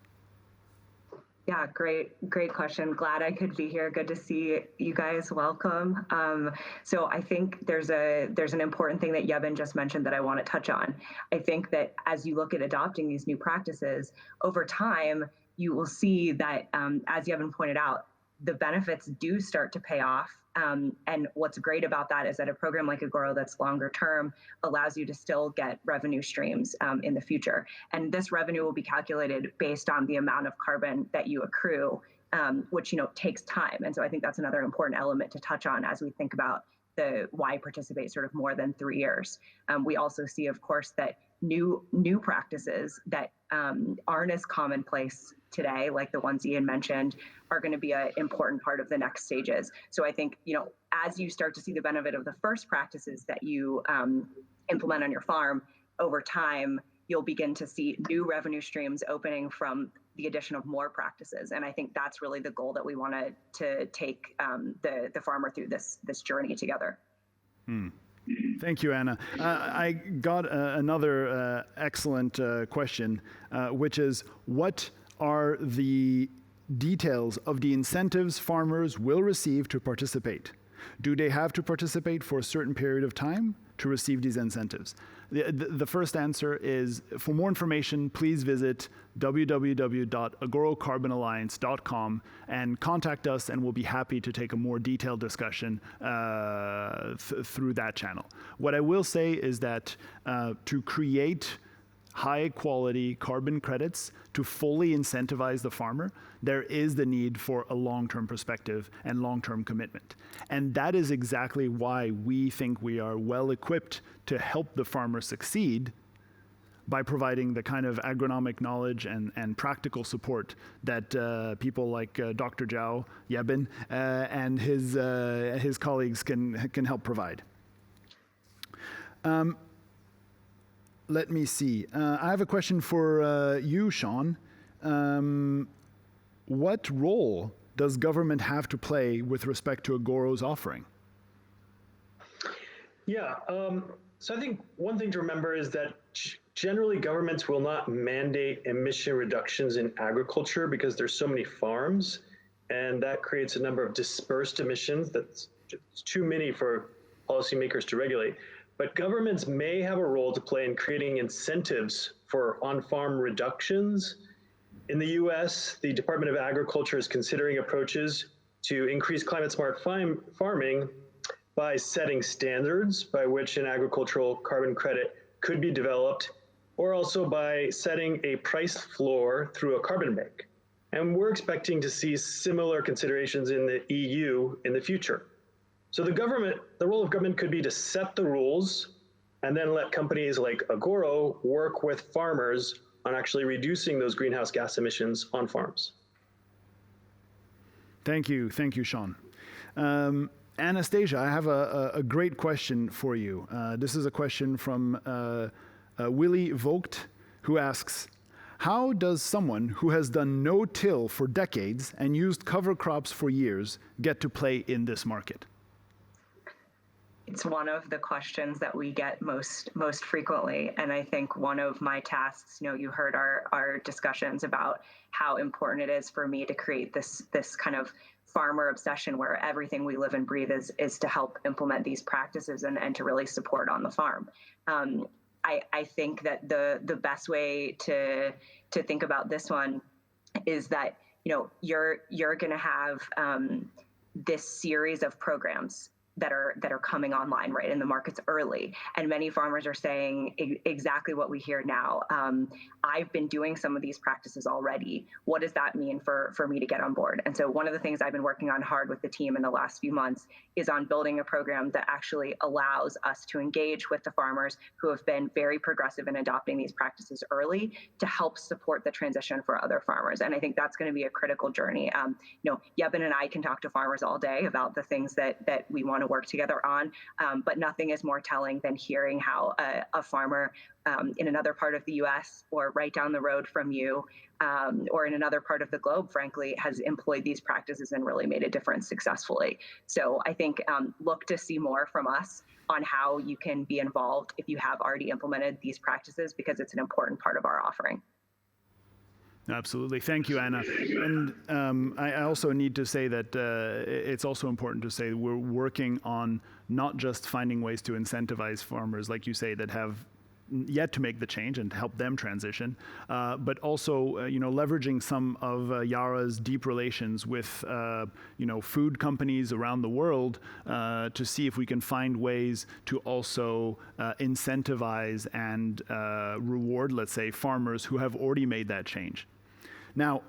Yeah, great question. Glad I could be here. Good to see you guys. Welcome. So I think there's an important thing that Yevin just mentioned that I want to touch on. I think that as you look at adopting these new practices, over time, you will see that, as Yevin pointed out, the benefits do start to pay off. And what's great about that is that a program like Agoro that's longer term allows you to still get revenue streams in the future. And this revenue will be calculated based on the amount of carbon that you accrue, which takes time. And so I think that's another important element to touch on as we think about the why participate sort of more than 3 years. We also see, of course, that new practices that aren't as commonplace today, like the ones Ian mentioned, are going to be an important part of the next stages. So I think, as you start to see the benefit of the first practices that you implement on your farm, over time, you'll begin to see new revenue streams opening from the addition of more practices. And I think that's really the goal that we want to take the farmer through this journey together. Thank you, Anna. I got another excellent question, which is, what are the details of the incentives farmers will receive to participate? Do they have to participate for a certain period of time to receive these incentives? The first answer is, for more information, please visit www.agorocarbonalliance.com and contact us, and we'll be happy to take a more detailed discussion through that channel. What I will say is that to create high quality carbon credits to fully incentivize the farmer, there is the need for a long-term perspective and long-term commitment. And that is exactly why we think we are well equipped to help the farmer succeed by providing the kind of agronomic knowledge and practical support that people like Dr. Zhao Yebin and his colleagues can help provide. Let me see. I have a question for you, Sean. What role does government have to play with respect to Agoro's offering? Yeah, so I think one thing to remember is that generally governments will not mandate emission reductions in agriculture because there's so many farms, and that creates a number of dispersed emissions that's too many for policymakers to regulate. But governments may have a role to play in creating incentives for on-farm reductions. In the US, the Department of Agriculture is considering approaches to increase climate-smart farming by setting standards by which an agricultural carbon credit could be developed, or also by setting a price floor through a carbon bank. And we're expecting to see similar considerations in the EU in the future. So the role of government could be to set the rules and then let companies like Agoro work with farmers on actually reducing those greenhouse gas emissions on farms. Thank you, Sean. Anastasia, I have a great question for you. This is a question from Willie Vogt, who asks, how does someone who has done no-till for decades and used cover crops for years get to play in this market? It's one of the questions that we get most frequently. And I think one of my tasks, you heard our discussions about how important it is for me to create this kind of farmer obsession where everything we live and breathe is to help implement these practices and to really support on the farm. I think that the best way to think about this one is that, you're going to have this series of programs that are coming online, right? And the market's early. And many farmers are saying exactly what we hear now. I've been doing some of these practices already. What does that mean for me to get on board? And so one of the things I've been working on hard with the team in the last few months is on building a program that actually allows us to engage with the farmers who have been very progressive in adopting these practices early to help support the transition for other farmers. And I think that's going to be a critical journey. Yebin and I can talk to farmers all day about the things that we want to to work together on. But nothing is more telling than hearing how a farmer in another part of the US or right down the road from you or in another part of the globe, frankly, has employed these practices and really made a difference successfully. So I think look to see more from us on how you can be involved if you have already implemented these practices, because it's an important part of our offering. Absolutely. Thank you, Anna. And I also need to say that it's also important to say we're working on not just finding ways to incentivize farmers, like you say, that have yet to make the change and help them transition, but also leveraging some of Yara's deep relations with food companies around the world to see if we can find ways to also incentivize and reward, let's say, farmers who have already made that change. Now,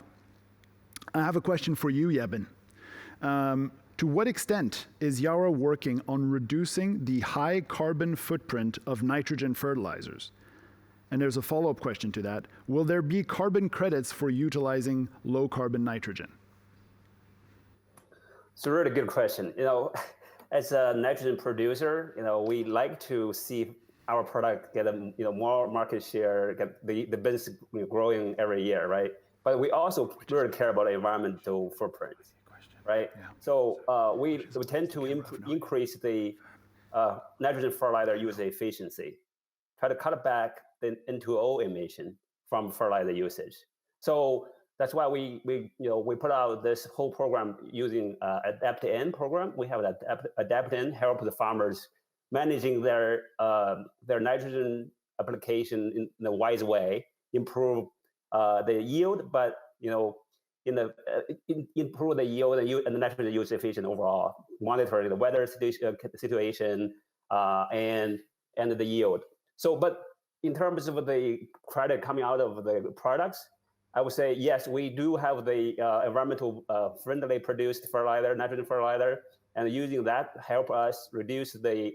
I have a question for you, Yeben. To what extent is Yara working on reducing the high carbon footprint of nitrogen fertilizers? And there's a follow-up question to that. Will there be carbon credits for utilizing low carbon nitrogen? It's a really good question. As a nitrogen producer, we like to see our product get more market share, get the business growing every year, right? But we also really care about environmental footprint. Right, yeah. So we tend to increase the nitrogen fertilizer use efficiency, try to cut back the N2O emission from fertilizer usage. So that's why we put out this whole program using Adapt-N program. We have Adapt-N help the farmers managing their nitrogen application in a wise way, improve the yield, but improve the yield and the nitrogen use efficiency overall, monitoring the weather situation and the yield. So, but in terms of the credit coming out of the products, I would say yes, we do have the environmental friendly produced fertilizer, nitrogen fertilizer, and using that help us reduce the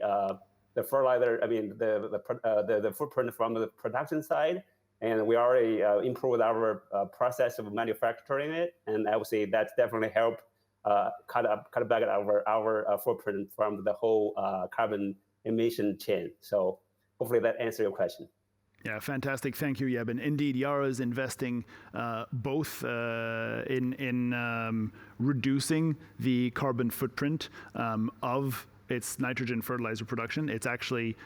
fertilizer. I mean the footprint from the production side. And we already improved our process of manufacturing it, and I would say that's definitely helped cut back our footprint from the whole carbon emission chain. So hopefully that answers your question. Yeah, fantastic. Thank you, Yeben. Indeed, Yara is investing both in reducing the carbon footprint of its nitrogen fertilizer production. It's actually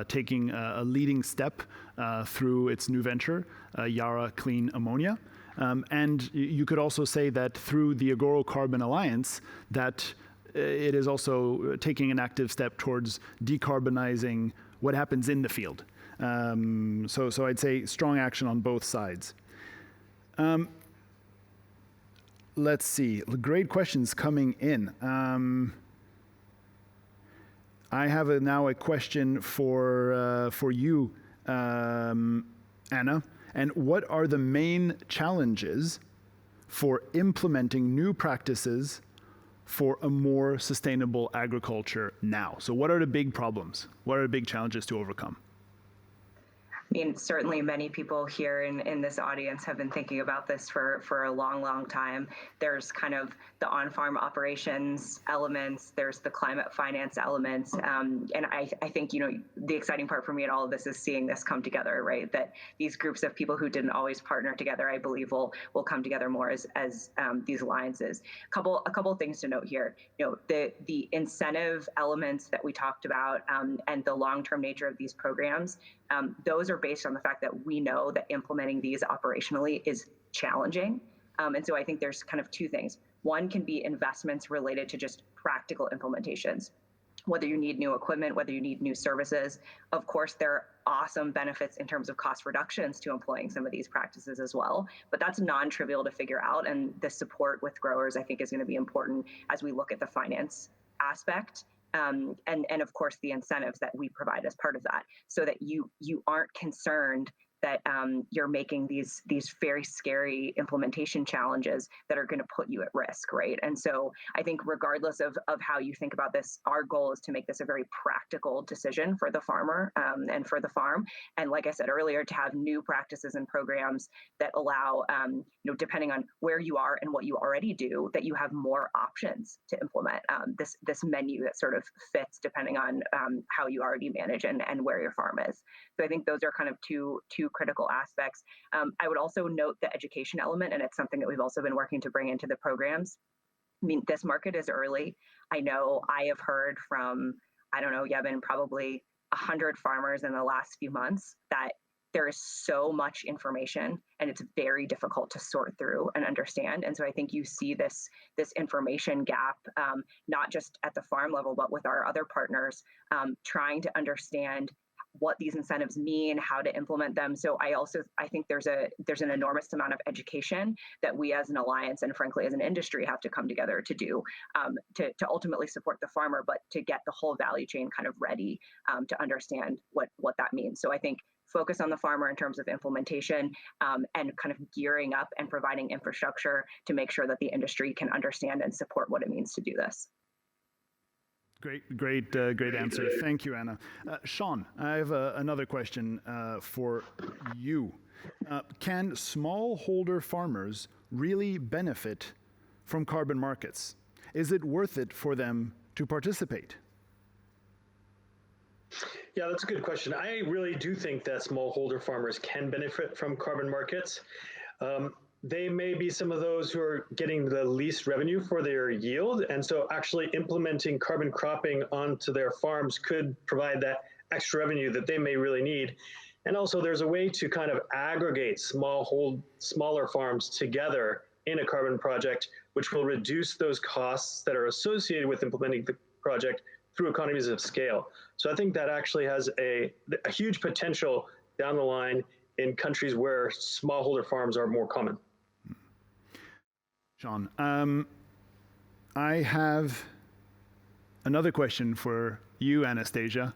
taking a leading step through its new venture, Yara Clean Ammonia. And you could also say that through the Agoro Carbon Alliance, that it is also taking an active step towards decarbonizing what happens in the field. So I'd say strong action on both sides. Let's see, great questions coming in. I have now a question for you, Anna. And what are the main challenges for implementing new practices for a more sustainable agriculture now? So what are the big problems? What are the big challenges to overcome? I mean, certainly many people here in this audience have been thinking about this for a long, long time. There's kind of the on-farm operations elements, there's the climate finance elements, and I think, the exciting part for me in all of this is seeing this come together, right? That these groups of people who didn't always partner together, I believe will come together more as these alliances. A couple things to note here. The incentive elements that we talked about and the long-term nature of these programs, those are based on the fact that we know that implementing these operationally is challenging. And so I think there's kind of two things. One can be investments related to just practical implementations, whether you need new equipment, whether you need new services. Of course, there are awesome benefits in terms of cost reductions to employing some of these practices as well, but that's non-trivial to figure out. And the support with growers, I think, is going to be important as we look at the finance aspect. And of course the incentives that we provide as part of that, so that you aren't concerned that you're making these very scary implementation challenges that are going to put you at risk, right? And so I think regardless of how you think about this, our goal is to make this a very practical decision for the farmer and for the farm. And like I said earlier, to have new practices and programs that allow, depending on where you are and what you already do, that you have more options to implement this menu that sort of fits depending on how you already manage and where your farm is. So I think those are kind of two critical aspects. I would also note the education element, and it's something that we've also been working to bring into the programs. I mean, this market is early. I know I have heard from, I don't know, Yevin, probably 100 farmers in the last few months that there is so much information and it's very difficult to sort through and understand. And so I think you see this information gap, not just at the farm level, but with our other partners, trying to understand what these incentives mean, how to implement them. So I think there's an enormous amount of education that we as an alliance and frankly as an industry have to come together to do to ultimately support the farmer, but to get the whole value chain kind of ready to understand what that means. So I think focus on the farmer in terms of implementation and kind of gearing up and providing infrastructure to make sure that the industry can understand and support what it means to do this. Great answer. Thank you, Anna. Sean, I have another question for you. Can smallholder farmers really benefit from carbon markets? Is it worth it for them to participate? Yeah, that's a good question. I really do think that smallholder farmers can benefit from carbon markets. They may be some of those who are getting the least revenue for their yield. And so actually implementing carbon cropping onto their farms could provide that extra revenue that they may really need. And also there's a way to kind of aggregate smaller farms together in a carbon project, which will reduce those costs that are associated with implementing the project through economies of scale. So I think that actually has a huge potential down the line in countries where smallholder farms are more common. Sean, I have another question for you, Anastasia,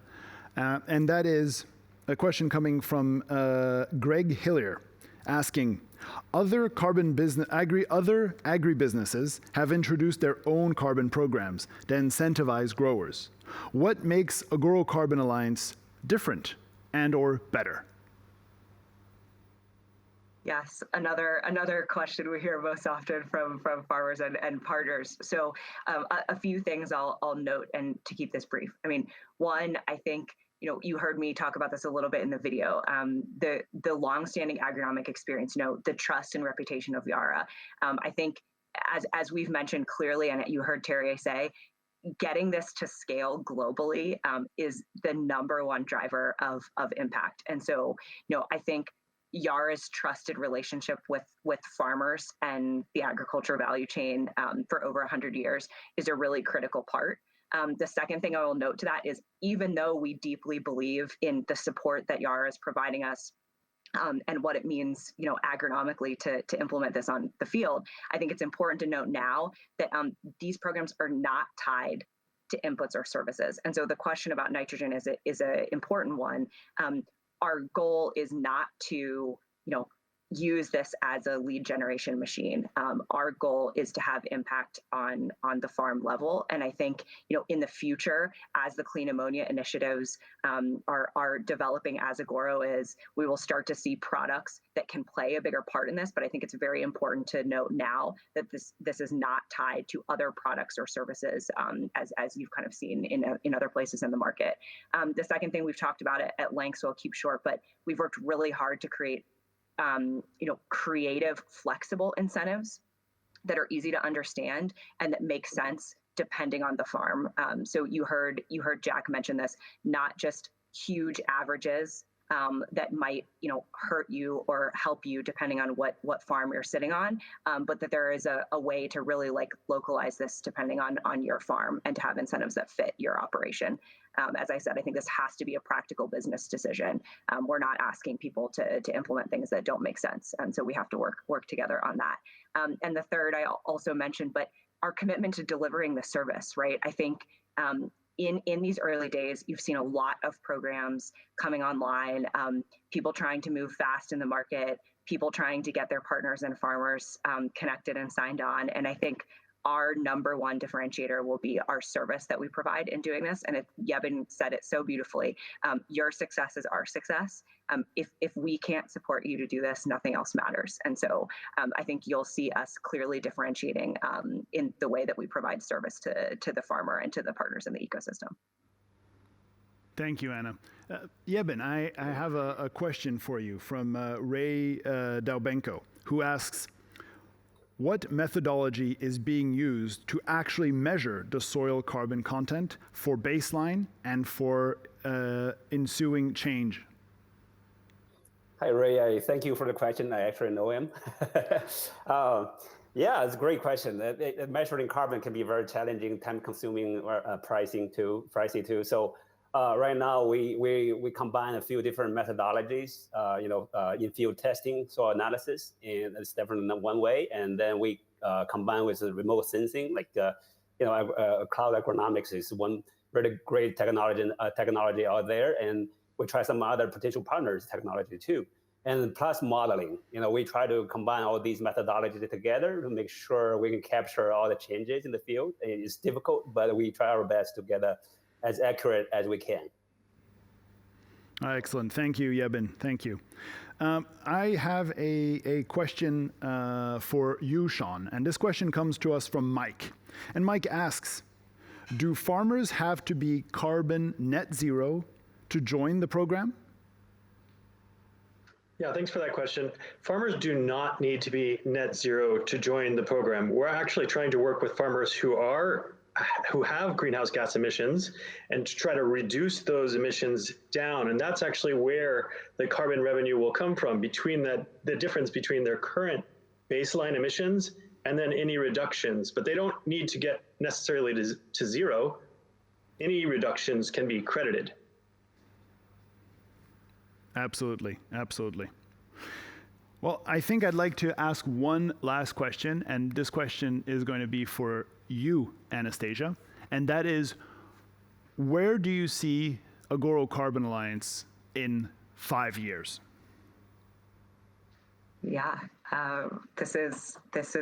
and that is a question coming from Greg Hillier, asking, other agribusinesses have introduced their own carbon programs to incentivize growers. What makes Agoro Carbon Alliance different and or better? Yes, another question we hear most often from farmers and partners. So a few things I'll note, and to keep this brief. I mean, one, I think, you heard me talk about this a little bit in the video. The longstanding agronomic experience, the trust and reputation of Yara. I think, as we've mentioned clearly, and you heard Terry say, getting this to scale globally is the number one driver of impact. And so, I think Yara's trusted relationship with farmers and the agriculture value chain for over 100 years is a really critical part. The second thing I will note to that is, even though we deeply believe in the support that Yara is providing us and what it means, agronomically to implement this on the field, I think it's important to note now that these programs are not tied to inputs or services. And so the question about nitrogen is an important one. Our goal is not to, use this as a lead generation machine. Our goal is to have impact on the farm level. And I think, in the future, as the clean ammonia initiatives are developing as Agoro is, we will start to see products that can play a bigger part in this. But I think it's very important to note now that this is not tied to other products or services as you've kind of seen in other places in the market. The second thing, we've talked about it at length, so I'll keep short, but we've worked really hard to create creative, flexible incentives that are easy to understand and that make sense depending on the farm. So you heard Jack mention this, not just huge averages that might hurt you or help you depending on what farm you're sitting on, but that there is a way to really localize this depending on your farm and to have incentives that fit your operation. As I said, I think this has to be a practical business decision. We're not asking people to implement things that don't make sense, and so we have to work together on that. And the third I also mentioned, but our commitment to delivering the service, right? I think in these early days, you've seen a lot of programs coming online, people trying to move fast in the market, people trying to get their partners and farmers connected and signed on. And I think our number one differentiator will be our service that we provide in doing this. And Yebin said it so beautifully. Your success is our success. If we can't support you to do this, nothing else matters. And so I think you'll see us clearly differentiating in the way that we provide service to the farmer and to the partners in the ecosystem. Thank you, Anna. Yebin, I have a question for you from Ray Daubenko, who asks, what methodology is being used to actually measure the soil carbon content for baseline and for ensuing change? Hi, Ray. Thank you for the question. I actually know him. Yeah, it's a great question. Measuring carbon can be very challenging, time-consuming, pricey too. So right now, we combine a few different methodologies, in-field testing, soil analysis, and it's definitely one way. And then we combine with remote sensing, like cloud agronomics is one really great technology out there, and we try some other potential partners' technology too. And plus modeling, we try to combine all these methodologies together to make sure we can capture all the changes in the field. It's difficult, but we try our best to get as accurate as we can. Excellent. Thank you, Yebin. Thank you. I have a question for you, Sean. And this question comes to us from Mike. And Mike asks, do farmers have to be carbon net zero to join the program? Yeah, thanks for that question. Farmers do not need to be net zero to join the program. We're actually trying to work with farmers who have greenhouse gas emissions and to try to reduce those emissions down. And that's actually where the carbon revenue will come from, between the difference between their current baseline emissions and then any reductions. But they don't need to get necessarily to zero. Any reductions can be credited. Absolutely, absolutely. Well, I think I'd like to ask one last question, and this question is going to be for you, Anastasia, and that is, where do you see Agoro Carbon Alliance in 5 years? Yeah, this is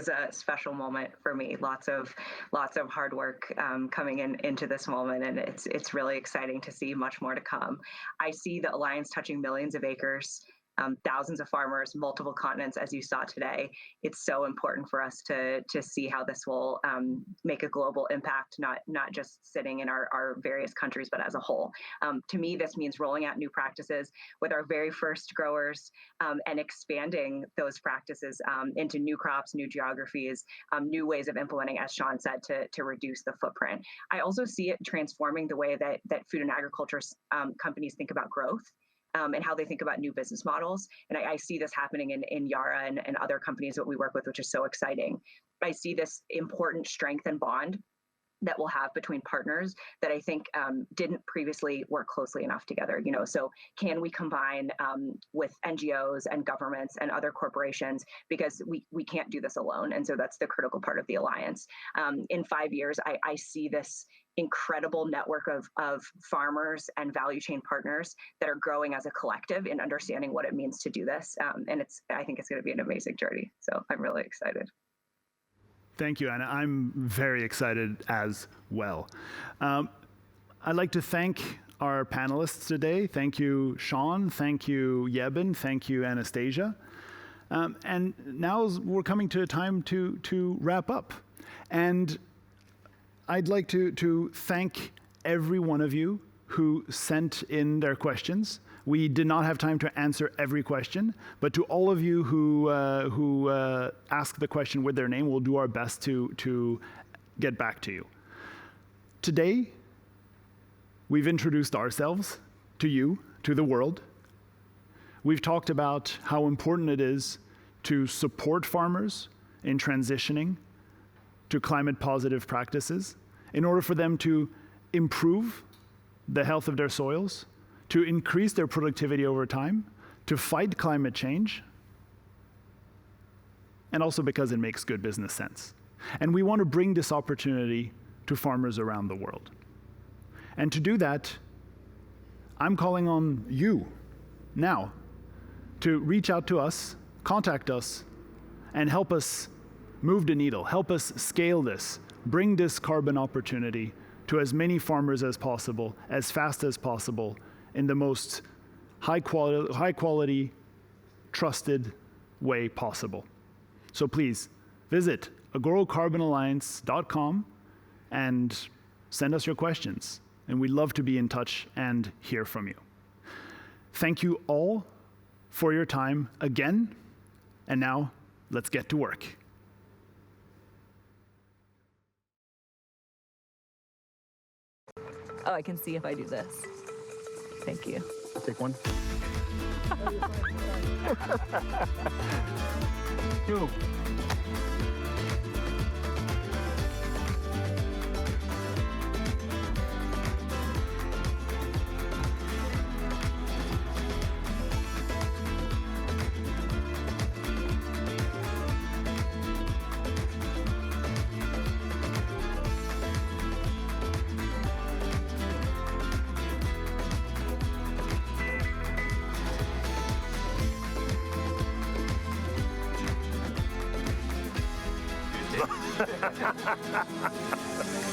a special moment for me. Lots of hard work coming into this moment, and it's really exciting to see much more to come. I see the Alliance touching millions of acres, thousands of farmers, multiple continents, as you saw today. It's so important for us to see how this will make a global impact, not just sitting in our various countries, but as a whole. To me, this means rolling out new practices with our very first growers and expanding those practices into new crops, new geographies, new ways of implementing, as Sean said, to reduce the footprint. I also see it transforming the way that food and agriculture companies think about growth. And how they think about new business models. And I see this happening in Yara and other companies that we work with, which is so exciting. I see this important strength and bond that we'll have between partners that I think didn't previously work closely enough together. So can we combine with NGOs and governments and other corporations, because we can't do this alone. And so that's the critical part of the Alliance. In 5 years, I see this incredible network of farmers and value chain partners that are growing as a collective in understanding what it means to do this. And I think it's going to be an amazing journey. So I'm really excited. Thank you, Anna. I'm very excited as well. I'd like to thank our panelists today. Thank you, Sean. Thank you, Yebin. Thank you, Anastasia. And now we're coming to a time to wrap up. And I'd like to thank every one of you who sent in their questions. We did not have time to answer every question, but to all of you who asked the question with their name, we'll do our best to get back to you. Today, we've introduced ourselves to you, to the world. We've talked about how important it is to support farmers in transitioning to climate positive practices in order for them to improve the health of their soils, to increase their productivity over time, to fight climate change, and also because it makes good business sense. And we want to bring this opportunity to farmers around the world. And to do that, I'm calling on you now to reach out to us, contact us, and help us move the needle, help us scale this, bring this carbon opportunity to as many farmers as possible, as fast as possible, in the most high quality, trusted way possible. So please visit agorocarbonalliance.com and send us your questions. And we'd love to be in touch and hear from you. Thank you all for your time again. And now let's get to work. Oh, I can see if I do this. Thank you. Take one. Go. Ha ha ha ha!